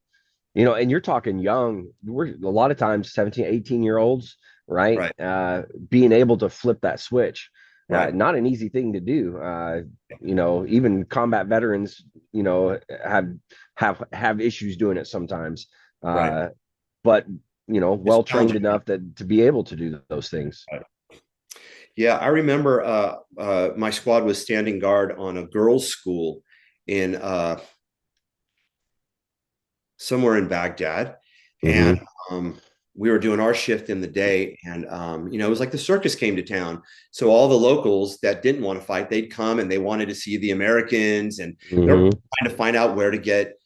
and you're talking young, we're a lot of times 17, 18-year olds, right? Right. Being able to flip that switch, Right. not an easy thing to do. Even combat veterans, have issues doing it sometimes. Right. But It's well trained challenging. enough to be able to do those things. Right. Yeah, I remember my squad was standing guard on a girls' school in somewhere in Baghdad, and we were doing our shift in the day, and it was like the circus came to town, so all the locals that didn't want to fight, they'd come and they wanted to see the Americans, and they're trying to find out where to get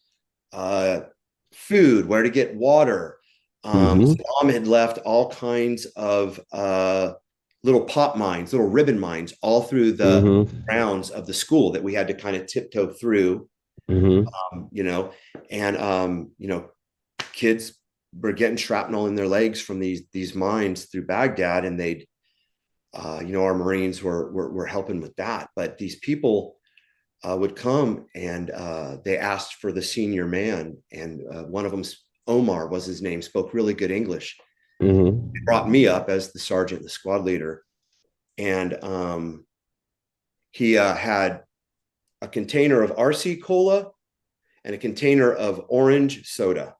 food, where to get water. Saddam had left all kinds of little pop mines, little ribbon mines, all through the grounds of the school that we had to kind of tiptoe through. Kids were getting shrapnel in their legs from these mines through Baghdad, and they'd, our Marines were helping with that. But these people would come and they asked for the senior man, and one of them, Omar was his name, spoke really good English. He brought me up as the sergeant, the squad leader, and he had a container of RC cola and a container of orange soda.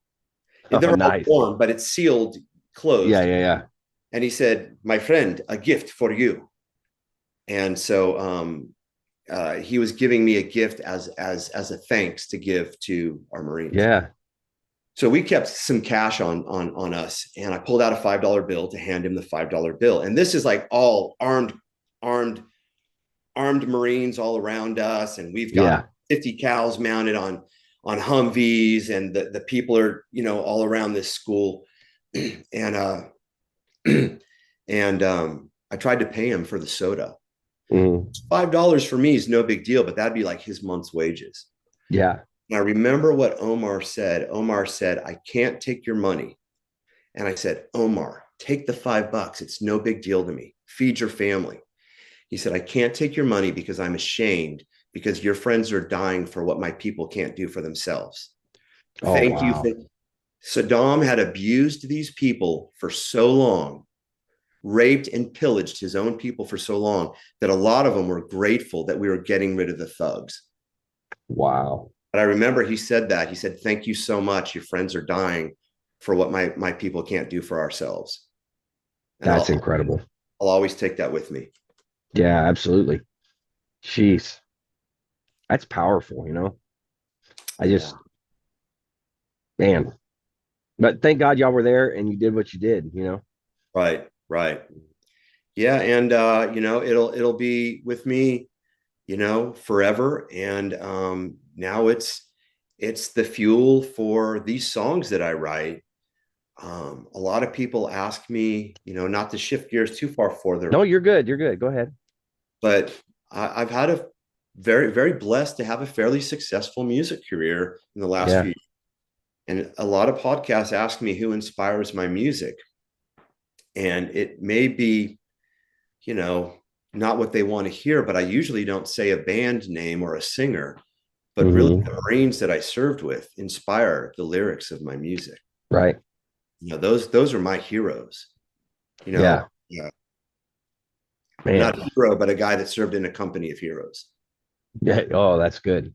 They're Nice. all warm, but it's sealed, closed. Yeah. And he said, "My friend, a gift for you." And so he was giving me a gift as a thanks to give to our Marines. Yeah. So we kept some cash on us, and I pulled out a $5 bill to hand him the $5 bill. And this is like all armed Marines all around us, and we've got 50 cows mounted on Humvees, and the people are all around this school, and I tried to pay him for the soda. $5 for me is no big deal, but that'd be like his month's wages. Yeah. And I remember what Omar said. Omar said, "I can't take your money." And I said, "Omar, take the $5. It's no big deal to me. Feed your family." He said, "I can't take your money because I'm ashamed, because your friends are dying for what my people can't do for themselves." Thank you. Saddam had abused these people for so long, raped and pillaged his own people for so long, that a lot of them were grateful that we were getting rid of the thugs. Wow. But I remember he said that. He said, "Thank you so much. Your friends are dying for what my people can't do for ourselves." And That's incredible. I'll always take that with me. Yeah, absolutely. Jeez. That's powerful, man. But thank God y'all were there and you did what you did, Right. Yeah. And it'll be with me, forever. And now it's the fuel for these songs that I write. A lot of people ask me, not to shift gears too far further. No, you're good. Go ahead. But I've had a very, very blessed to have a fairly successful music career in the last few years. And a lot of podcasts ask me who inspires my music. And it may be, not what they want to hear, but I usually don't say a band name or a singer, but really the Marines that I served with inspire the lyrics of my music. Right. Those are my heroes. Yeah. Man. Not a hero, but a guy that served in a company of heroes. Yeah. Oh, that's good.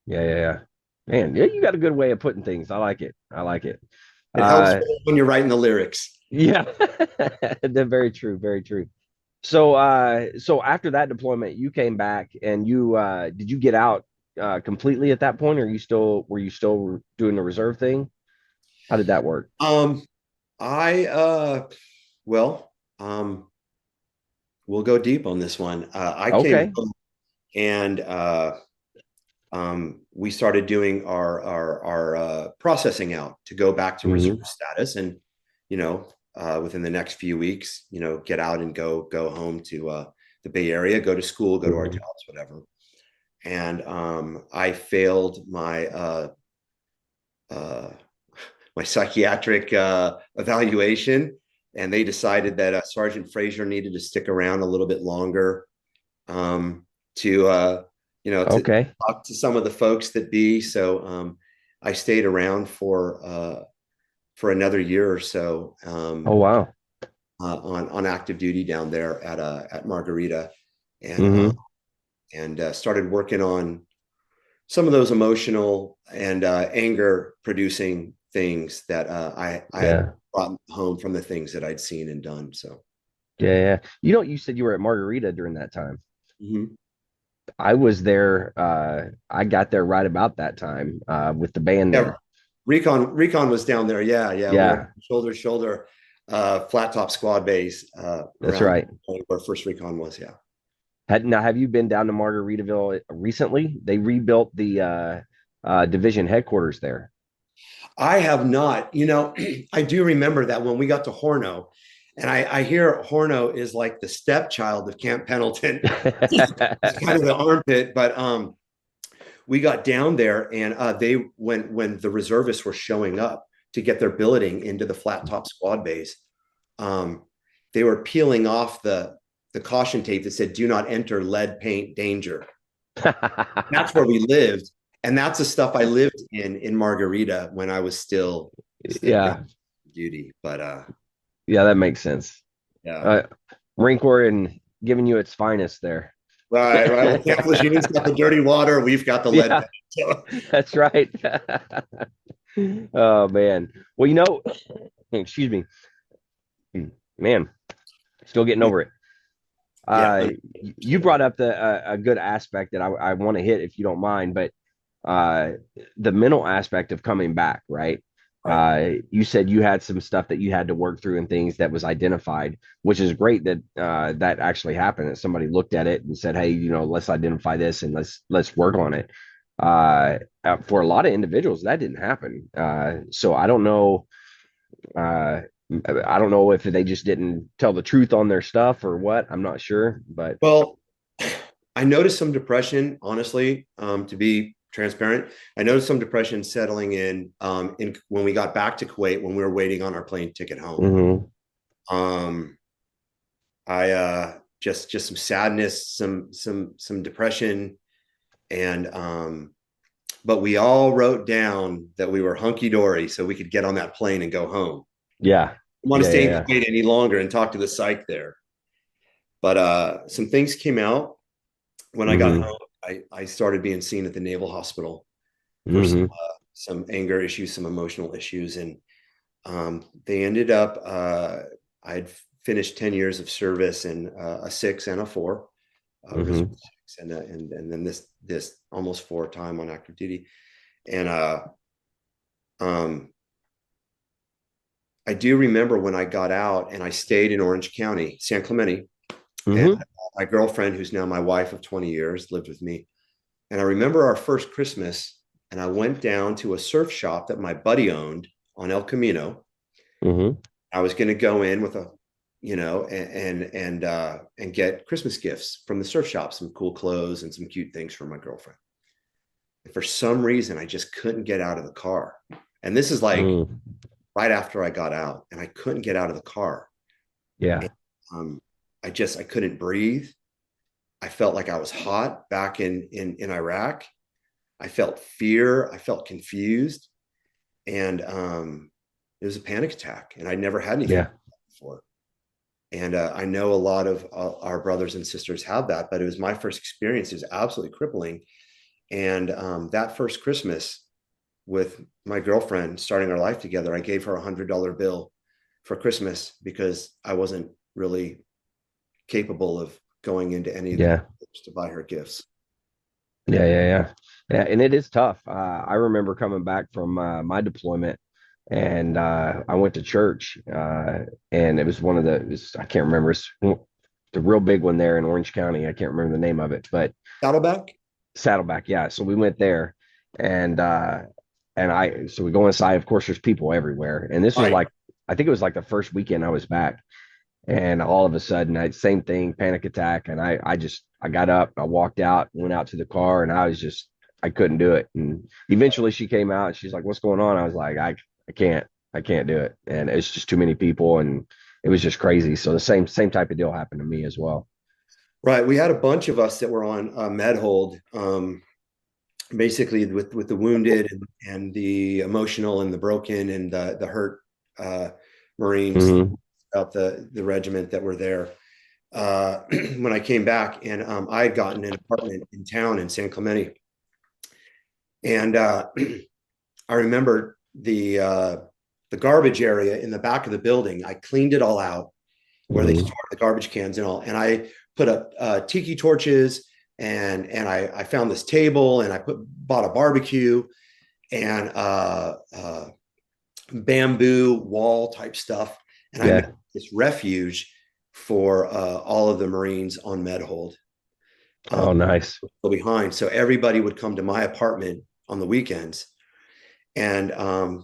Yeah. Man, yeah, you got a good way of putting things. I like it. It helps when you're writing the lyrics. Yeah. Very true. Very true. So after that deployment, you came back and did you get out completely at that point, or were you still doing the reserve thing? How did that work? We'll go deep on this one. I came home and we started doing our processing out to go back to reserve status, and within the next few weeks, get out and go home to the Bay Area, go to school, go to our jobs, whatever. And I failed my my psychiatric evaluation, and they decided that Sergeant Fraser needed to stick around a little bit longer, to to Okay. talk to some of the folks that be. So I stayed around for another year or so, Oh, wow. on active duty down there at Margarita, and Mm-hmm. started working on some of those emotional and anger producing things that I had Yeah. brought home from the things that I'd seen and done. So Yeah. Yeah. You said you were at Margarita during that time. mhm. I was there. I got there right about that time with the band Yeah, there. Recon was down there. Yeah, yeah, we were Yeah, shoulder to shoulder, flat top squad base that's around right. where first Recon was. Yeah. Now, have you been down to Margaritaville recently? They rebuilt the division headquarters there. I have not. I do remember that when we got to Horno, and I hear Horno is like the stepchild of Camp Pendleton. It's kind of the armpit, but we got down there, and they when the reservists were showing up to get their billeting into the flat top squad base, um, they were peeling off the caution tape that said "Do not enter, lead paint danger." That's where we lived, and that's the stuff I lived in Margarita when I was still young Yeah, duty. But yeah, that makes sense. yeah, Uh, Marine Corps and giving you its finest there. right, right. Well, Camp Legion's got the dirty water. We've got the lead Yeah, paint. So. that's right. Oh man. Well, excuse me, man, still getting over it. Yeah. Uh, you brought up a good aspect that I want to hit if you don't mind, but uh, the mental aspect of coming back, right? Right. You said you had some stuff that you had to work through and things that was identified, which is great that that actually happened. That somebody looked at it and said, "Hey, let's identify this and let's work on it." For a lot of individuals, that didn't happen. So uh, I don't know if they just didn't tell the truth on their stuff or what. I'm not sure, but Well, I noticed some depression, honestly, to be transparent. I noticed some depression settling in when we got back to Kuwait when we were waiting on our plane ticket home. mhm. Um, I just some sadness, some depression, and but we all wrote down that we were hunky dory so we could get on that plane and go home. Yeah, I want to yeah, stay in yeah, Kuwait any longer and talk to the psych there. But some things came out when I got hmm home. I started being seen at the Naval Hospital for hmm some anger issues, some emotional issues, and they ended up. I'd finished 10 years of service in a 6 and a 4, reserve hmm 6, and then this almost 4 time on active duty, and um, I do remember when I got out and I stayed in Orange County, San Clemente, and hmm my girlfriend, who's now my wife of 20 years, lived with me. And I remember our first Christmas, and I went down to a surf shop that my buddy owned on El Camino. hmm I was going to go in with and get Christmas gifts from the surf shop, some cool clothes and some cute things for my girlfriend. And for some reason, I just couldn't get out of the car. And this is like mm right after I got out, and I couldn't get out of the car. Yeah, And, I couldn't breathe. I felt like I was hot back in Iraq. I felt fear. I felt confused, and it was a panic attack. And I'd never had anything yeah, like that before. And I know a lot of our brothers and sisters have that, but it was my first experience. It was absolutely crippling. And that first Christmas with my girlfriend, starting our life together, I gave her $100 bill for Christmas because I wasn't really capable of going into any of the yeah, to buy her gifts. yeah. And it is tough. I remember coming back from my deployment, and I went to church, and it was I can't remember, it's the real big one there in Orange County. I can't remember the name of it, but Saddleback? Saddleback, yeah. So we went there, and so we go inside. Of course, there's people everywhere, and this was Right. like, I think it was like the first weekend I was back, and all of a sudden, same thing, panic attack, and I got up, I walked out, went out to the car, and I couldn't do it, and eventually she came out, and she's like, "What's going on?" I was like, I can't do it, and it's just too many people, and it was just crazy. So the same type of deal happened to me as well. Right. We had a bunch of us that were on med hold, basically with the wounded and the emotional and the broken and the hurt uh, Marines Hmm. throughout the regiment that were there. When I came back, and I had gotten an apartment in town in San Clemente, and I remember the garbage area in the back of the building. I cleaned it all out where they Hmm. store the garbage cans and all, and I put up tiki torches, and I found this table, and I bought a barbecue and bamboo wall type stuff, and I made Yeah. this refuge for all of the Marines on med hold Oh, nice. behind. So everybody would come to my apartment on the weekends and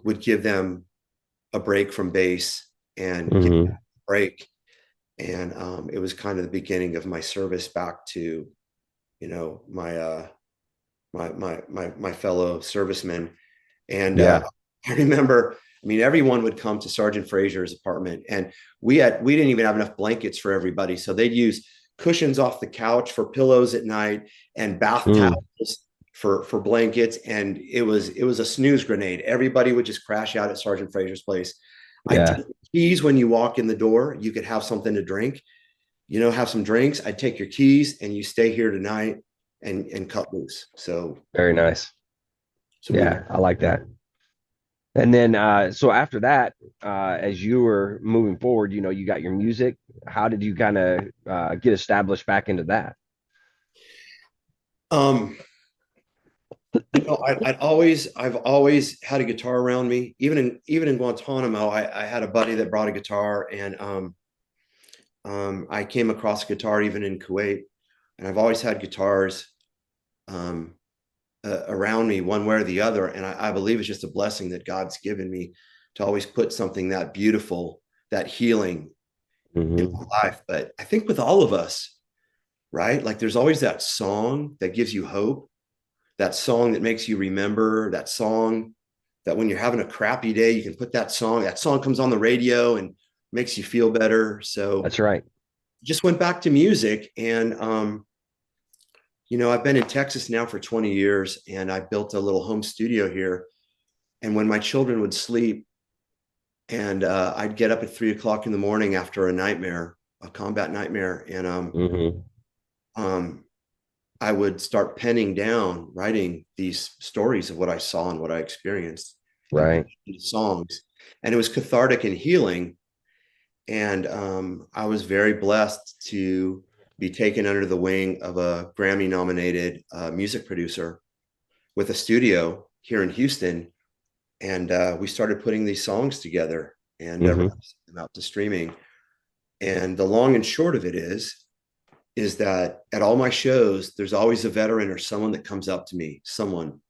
would give them a break from base and give them Hmm. a break. And it was kind of the beginning of my service back to, my fellow servicemen. And Yeah. I remember, I mean, everyone would come to Sergeant Fraser's apartment, and we didn't even have enough blankets for everybody, so they'd use cushions off the couch for pillows at night and bath Mm. towels for blankets, and it was a snooze grenade. Everybody would just crash out at Sergeant Fraser's place. I take Yeah. keys when you walk in the door. You could have something to drink, have some drinks. I'd take your keys and you stay here tonight and cut loose. So Very nice. so we would. Yeah, I like that. And then, so after that, as you were moving forward, you got your music. How did you kind of get established back into that? Um, I've always had a guitar around me. Even in Guantanamo, I had a buddy that brought a guitar, and I came across a guitar even in Kuwait, and I've always had guitars um, around me, one way or the other. And I believe it's just a blessing that God's given me to always put something that beautiful, that healing in Hmm. my life. But I think with all of us, right? Like there's always that song that gives you hope, that song that makes you remember, that song that when you're having a crappy day, you can put that song comes on the radio and makes you feel better. So That's right. just went back to music, and I've been in Texas now for 20 years, and I built a little home studio here. And when my children would sleep, and I'd get up at 3 o'clock in the morning after a combat nightmare, and Hmm. um, I would start penning down, writing these stories of what I saw and what I experienced, and put Right. it into songs. And it was cathartic and healing. And I was very blessed to be taken under the wing of a Grammy nominated music producer with a studio here in Houston. And we started putting these songs together and Hmm. releasing them out to streaming. And the long and short of it is that at all my shows, there's always a veteran or someone that comes up to me, someone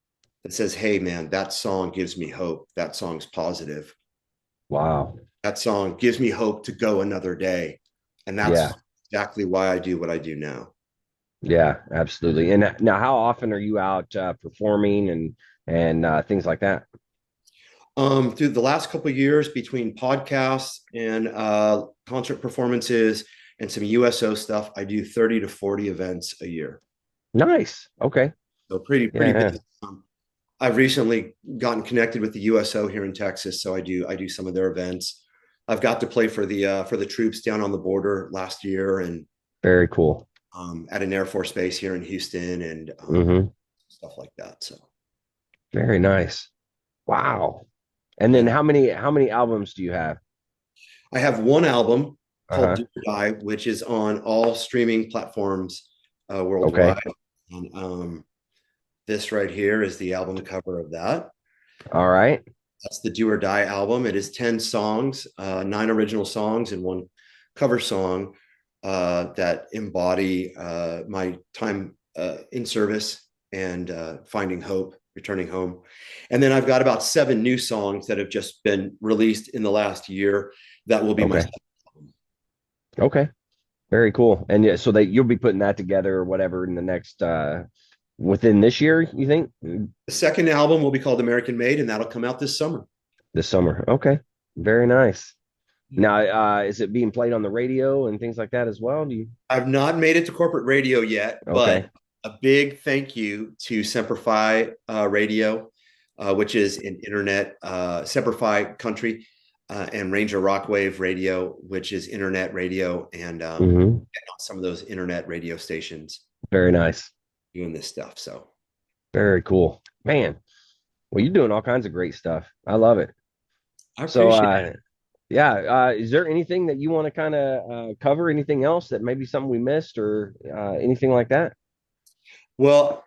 that says, "Hey, man, that song gives me hope. That song's positive. Wow. That song gives me hope to go another day." And Yeah. that's exactly why I do what I do now. Yeah, absolutely. And now, how often are you out performing and things like that? Through the last couple of years, between podcasts and concert performances and some USO stuff, I do 30 to 40 events a year. Nice. Okay. So pretty Yeah. busy. I've recently gotten connected with the USO here in Texas, so I do some of their events. I've got to play for the troops down on the border last year, and Very cool. at an Air Force base here in Houston, and Hmm. stuff like that. So Very nice. Wow. And then yeah, how many albums do you have? I have one album called Uh-huh. "Do or Die," which is on all streaming platforms Okay. worldwide. And this right here is the album cover of that. All right. That's the "Do or Die" album. It is 10 songs, 9 original songs, and one cover song that embody my time in service and finding hope, returning home. And then I've got about 7 new songs that have just been released in the last year that will be my Okay. Okay. Very cool. And yeah, so that you'll be putting that together or whatever in the next within this year, you think? second album will be called "American Made," and that'll come out this summer. This summer. Okay. Very nice. Now, is it being played on the radio and things like that as well? Do you? I've not made it to corporate radio yet, but Okay. a big thank you to Semperfi Radio, which is an internet Semperfi Country, and Ranger Rockwave Radio, which is internet radio, and Hmm. some of those internet radio stations Very nice. doing this stuff. So Very cool, man. Well, you're doing all kinds of great stuff. I love it. I So, appreciate it. yeah, is there anything that you want to kind of cover? Anything else that maybe something we missed or anything like that? Well,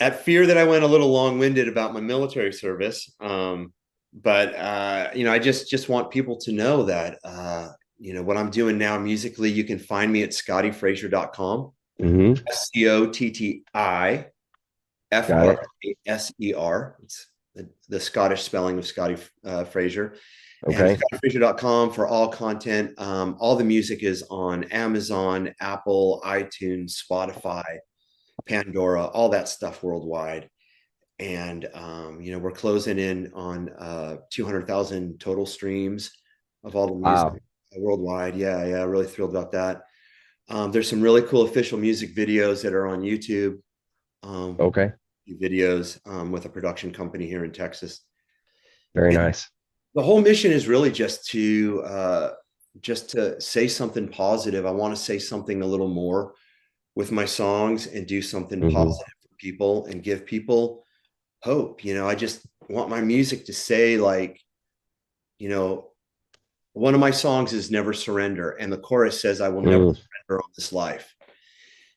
at fear that I went a little long-winded about my military service, but I just want people to know that what I'm doing now musically. You can find me at scottifraser.com. Hmm. Scottifraser. Got it. It's the Scottish spelling of Scotti Fraser. And Okay. scottifraser.com for all content. All the music is on Amazon, Apple, iTunes, Spotify, Pandora, all that stuff worldwide. And we're closing in on 200,000 total streams of all the music Wow. worldwide. Yeah, really thrilled about that. There's some really cool official music videos that are on YouTube. Um, Okay. Videos with a production company here in Texas. Very And nice. the whole mission is really just to say something positive. I want to say something a little more with my songs and do something Hmm. positive for people and give people hope. I just want my music to say, like, you know, one of my songs is Never Surrender, and the chorus says, I will never Mm. surrender on this life.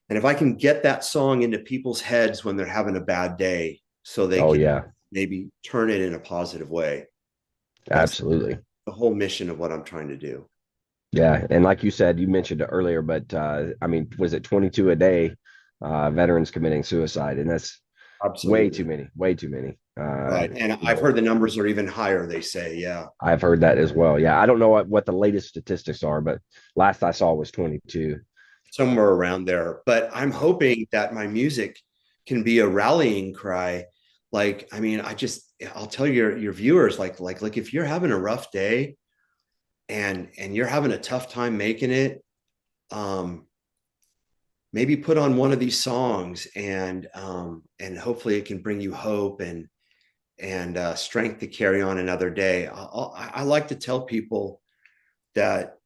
And if I can get that song into people's heads when they're having a bad day, so they Oh can yeah, maybe turn it in a positive way, that's absolutely. the whole mission of what I'm trying to do. Yeah, and like you said, you mentioned it earlier, but I mean, was it 22 a day veterans committing suicide? And that's way too Absolutely. many, way too many. Right. And You I've know, heard the numbers are even higher, they say. Yeah. I've heard that as well. Yeah, I don't know what the latest statistics are, but last I saw was 22. Somewhere around there. But I'm hoping that my music can be a rallying cry. Like, I mean, I'll tell your viewers, like if you're having a rough day and you're having a tough time making it, um, maybe put on one of these songs and hopefully it can bring you hope and strength to carry on another day. I like to tell people that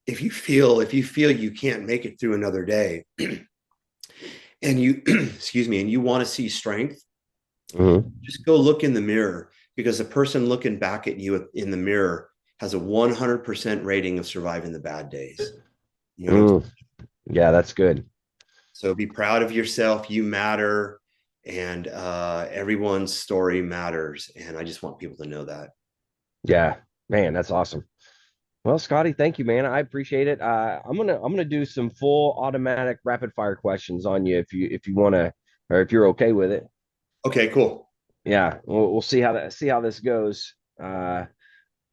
if you feel you can't make it through another day and you excuse me, and you want to see strength, Hmm. just go look in the mirror, because the person looking back at you in the mirror has a 100% rating of surviving the bad days. You know what I'm saying? Mm. Yeah, that's good. So be proud of yourself. You matter, and everyone's story matters. And I just want people to know that. Yeah, man, that's awesome. Well, Scotty, thank you, man. I appreciate it. I'm gonna do some full automatic rapid fire questions on you if you want to, or if you're okay with it. Okay, cool. Yeah, we'll see how this goes.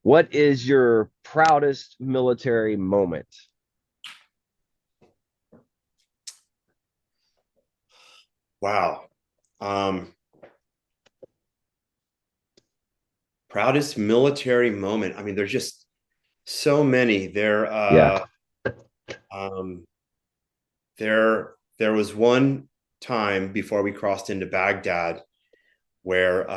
What is your proudest military moment? Wow. Um, Proudest military moment. I mean, there's just so many. Yeah. Um, there was one time before we crossed into Baghdad where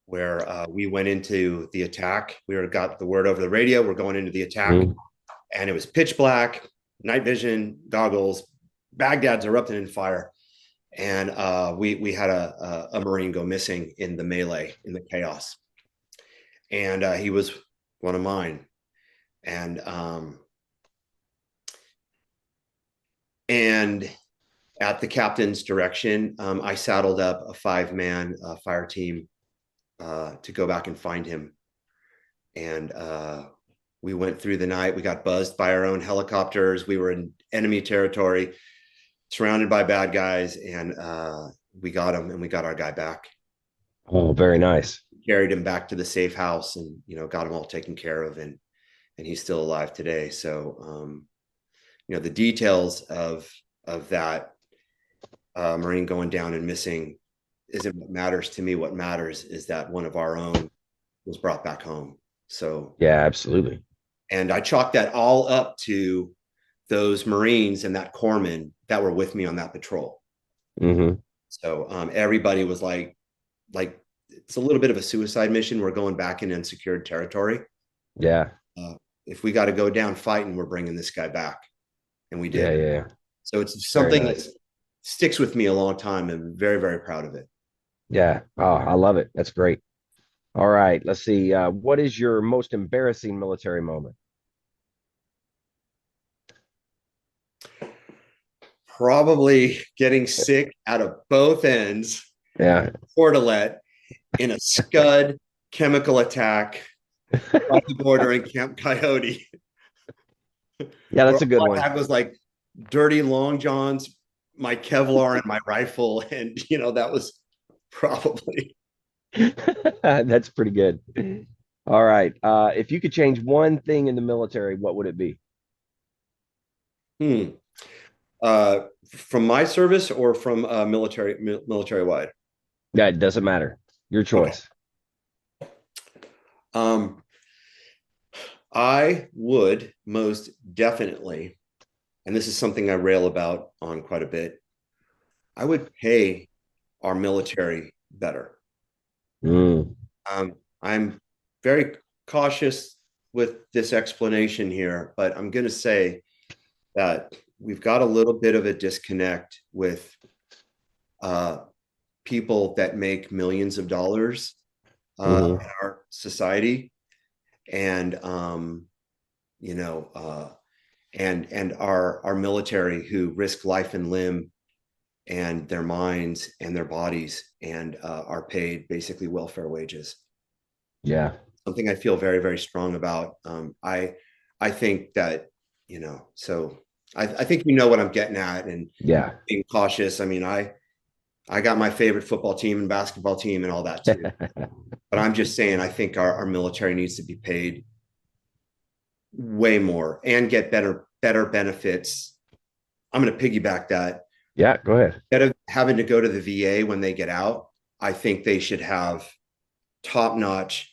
we went into the attack. Got the word over the radio. We're going into the attack, Mhm. and it was pitch black, night vision goggles. Baghdad's erupting in fire, and we had a Marine go missing in the melee, in the chaos, and he was one of mine, and and at the captain's direction, I saddled up a 5-man fire team to go back and find him. And we went through the night. We got buzzed by our own helicopters. We were in enemy territory, surrounded by bad guys, and we got him, and we got our guy back. Oh, very nice. Carried him back to the safe house, and got him all taken care of, and he's still alive today. So the details of that Marine going down and missing isn't what matters to me. What matters is that one of our own was brought back home. So, Yeah, absolutely. and I chalked that all up to those Marines and that corpsman that were with me on that patrol. Hmm. So everybody was like it's a little bit of a suicide mission. We're going back in unsecured territory. Yeah. Uh, if we got to go down fighting, we're bringing this guy back, and we Yeah. did. Yeah. So it's Very something that nice. sticks with me a long time, and I'm very, very proud of it. Yeah. Oh, I love it. That's great. All right. Let's see. What is your most embarrassing military moment? Probably getting sick out of both ends, Yeah. Portalet, in a Scud chemical attack by the border in Camp Coyote, Yeah, where that's a good all I one. had was like dirty long johns, my Kevlar, and my rifle, and that was probably. That's pretty good. All right. If you could change one thing in the military, what would it be? Hmm. From my service or from military wide? Yeah, it doesn't matter. Your Okay. choice. Um, I would most definitely, and this is something I rail about on quite a bit, I would pay our military better. Mm, I'm very cautious with this explanation here, but I'm going to say that we've got a little bit of a disconnect with uh, people that make millions of dollars hmm. in our society, and and our military who risk life and limb and their minds and their bodies and are paid basically welfare wages. Yeah. Something I feel very, very strong about. I think that so I think what I'm getting at, and Yeah. being cautious. I mean, I got my favorite football team and basketball team and all that too. But I'm just saying, I think our military needs to be paid way more and get better benefits. I'm going to piggyback that. Yeah. Go ahead. Instead of having to go to the VA when they get out, I think they should have top notch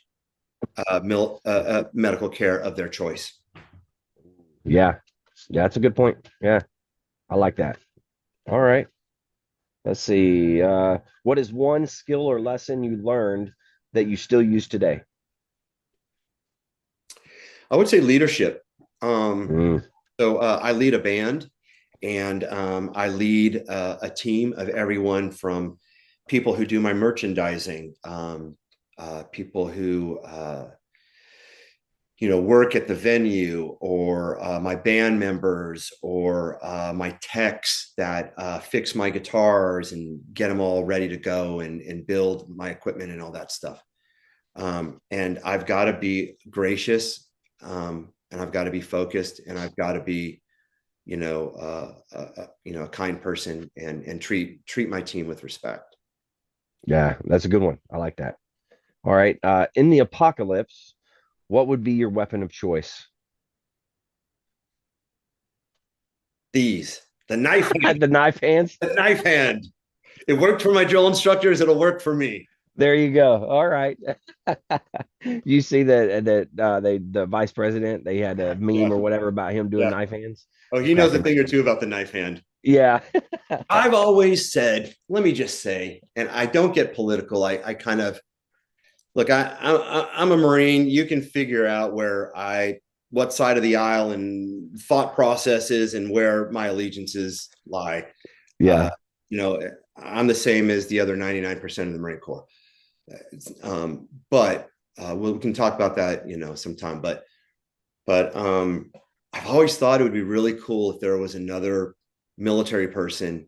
medical care of their choice. Yeah. Yeah. That's a good point. Yeah. I like that. All right. Let's see. What is one skill or lesson you learned that you still use today? I would say leadership. Um, Mm, so I lead a band, and I lead a team of everyone from people who do my merchandising, people who work at the venue, or my band members, or my techs that fix my guitars and get them all ready to go, and build my equipment and all that stuff. And I've got to be gracious, and I've got to be focused, and I've got to be a kind person, and treat my team with respect. yeah. That's a good one. I like that. All right. In the apocalypse, what would be your weapon of choice? The knife hand, The knife hands. the knife hand. It worked for my drill instructors. It'll work for me. There you go. All right. You see that the vice president, they had a Yeah, meme or whatever about him doing yeah. knife hands. Oh, he knows a thing or two about the knife hand. Yeah. I've always said, let me just say, and I don't get political. I kind of look. I'm a Marine. You can figure out what side of the aisle and thought processes and where my allegiances lie. Uh, Yeah. I'm the same as the other 99% of the Marine Corps. But we can talk about that, sometime. But I've always thought it would be really cool if there was another military person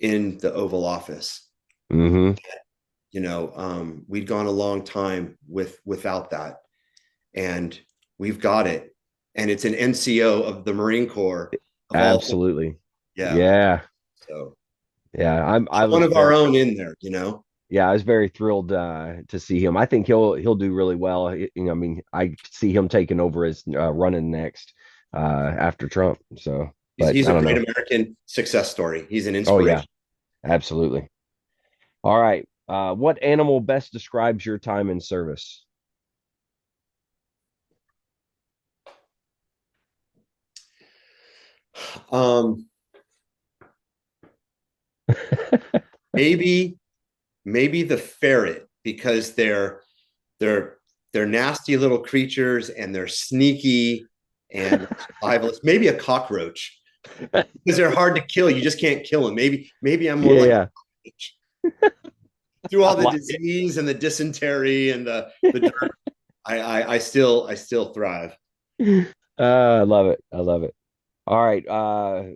in the Oval Office. Hmm. We'd gone a long time without that, and we've got it. And it's an NCO of the Marine Corps of all things. Absolutely. Yeah. Yeah. So Yeah. I one was of our very, own in there. yeah, I was very thrilled to see him. I think he'll do really well. I mean, I see him taking over as running next after Trump. So, but He's I a don't great know. American success story. He's an Oh yeah, inspiration. absolutely. All right. What animal best describes your time in service? Um, maybe maybe the ferret, because they're they're nasty little creatures and they're sneaky and survivalist. Maybe a cockroach, because they're hard to kill. You just can't kill them. Maybe I'm more Yeah, like yeah. through I all the like it. disease and the dysentery and the dirt. I still thrive. I love it. I love it. All right.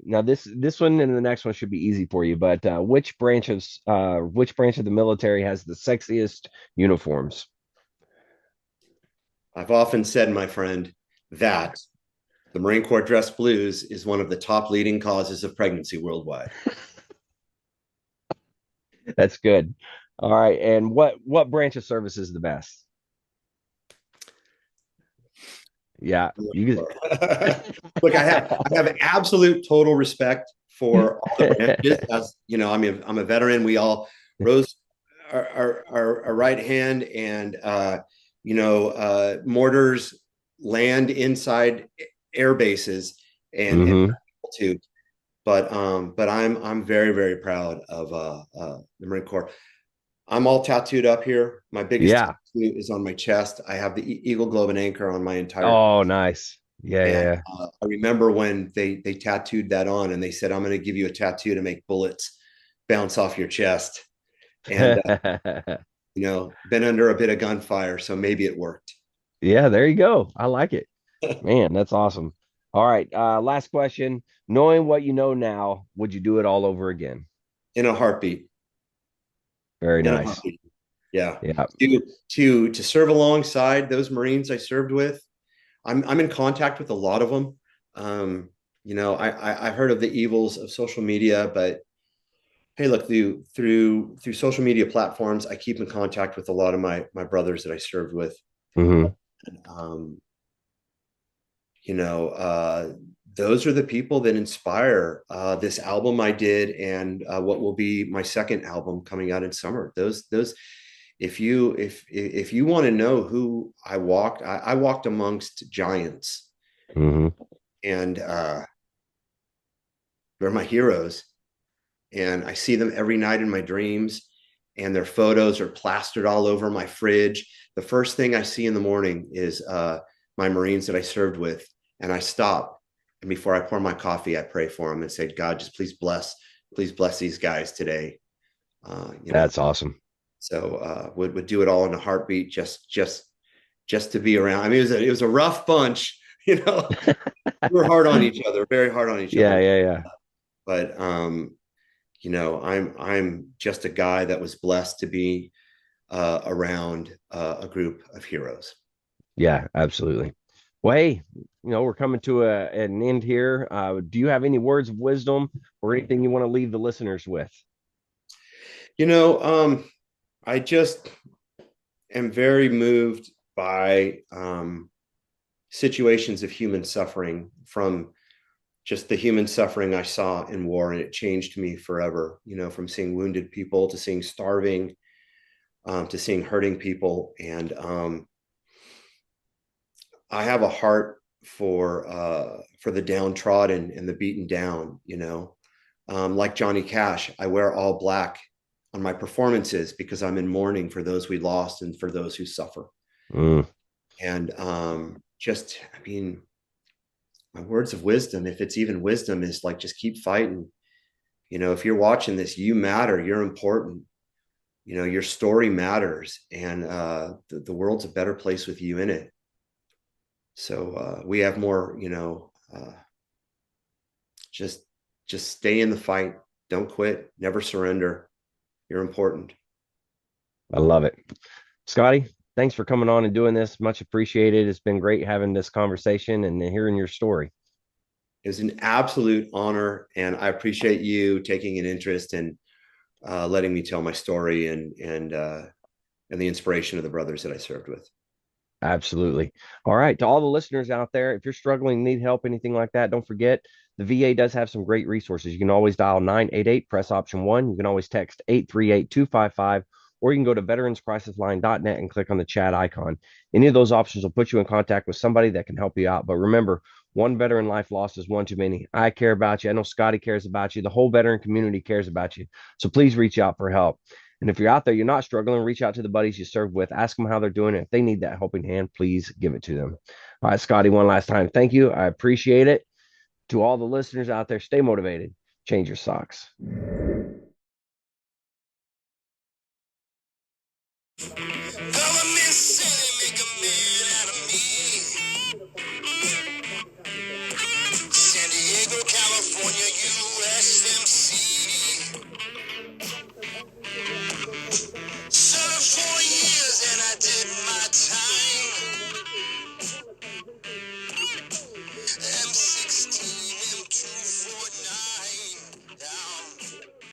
Now this one and the next one should be easy for you. But which branch of the military has the sexiest uniforms? I've often said, my friend, that the Marine Corps dress blues is one of the top leading causes of pregnancy worldwide. That's good. All right. And what branch of service is the best? Yeah, you. Look, I have absolute total respect for all the branches. As you know, I'm a veteran. We all rose our right hand, and mortars land inside air bases, and Hmm. too. But I'm very, very proud of the Marine Corps. I'm all tattooed up here. My biggest Yeah. tattoo is on my chest. I have the Eagle, Globe, and Anchor on my entire. Oh, nice. Yeah, And yeah, I remember when they tattooed that on, and they said, "I'm going to give you a tattoo to make bullets bounce off your chest." And yeah. been under a bit of gunfire, so maybe it worked. Yeah, there you go. I like it. Man, that's awesome. All right. Last question. Knowing what you know now, would you do it all over again? In a heartbeat. Very In a nice. heartbeat. Yeah. Yeah. To serve alongside those Marines I served with, I'm in contact with a lot of them. I've heard of the evils of social media, but hey, look, through social media platforms, I keep in contact with a lot of my brothers that I served with. Hmm. Um, you know, those are the people that inspire this album I did, and what will be my second album coming out in summer. Those if you want to know who I walked amongst giants, Hmm. and they're my heroes, and I see them every night in my dreams, and their photos are plastered all over my fridge. The first thing I see in the morning is my Marines that I served with, and I stop, and before I pour my coffee, I pray for them and say, God, just please bless these guys today. Uh, you know, That's awesome. so would do it all in a heartbeat, just to be around. I mean, it was a rough bunch, you know. We were hard on each other, very hard on each Yeah, other, yeah, yeah. but I'm just a guy that was blessed to be around a group of heroes. Yeah, absolutely. Well, hey, we're coming to an end here. Do you have any words of wisdom or anything you want to leave the listeners with? You know, I just am very moved by situations of human suffering, from just the human suffering I saw in war, and it changed me forever. From seeing wounded people to seeing starving, to seeing hurting people, and I have a heart for the downtrodden and the beaten down. Like Johnny Cash, I wear all black on my performances because I'm in mourning for those we lost and for those who suffer. Mm, And I mean, my words of wisdom, if it's even wisdom, is like, just keep fighting. If you're watching this, you matter. You're important. Your story matters, and the world's a better place with you in it. So we have more, just just stay in the fight. Don't quit. Never surrender. You're important. I love it. Scotty, thanks for coming on and doing this. Much appreciated. It's been great having this conversation and hearing your story. It was an absolute honor, and I appreciate you taking an interest in letting me tell my story, and the inspiration of the brothers that I served with. Absolutely. All right. To all the listeners out there, if you're struggling, need help, anything like that, don't forget the VA does have some great resources. You can always dial 988, press option one. You can always text 838-255, or you can go to veteranscrisisline.net and click on the chat icon. Any of those options will put you in contact with somebody that can help you out. But remember, One veteran life lost is one too many. I care about you. I know Scotti cares about you. The whole veteran community cares about you. So please reach out for help. And if you're out there, you're not struggling, reach out to the buddies you serve with. Ask them how they're doing. If they need that helping hand, please give it to them. All right, Scotti, one last time. Thank you. I appreciate it. To all the listeners out there, stay motivated. Change your socks. Government said they make a man out of me.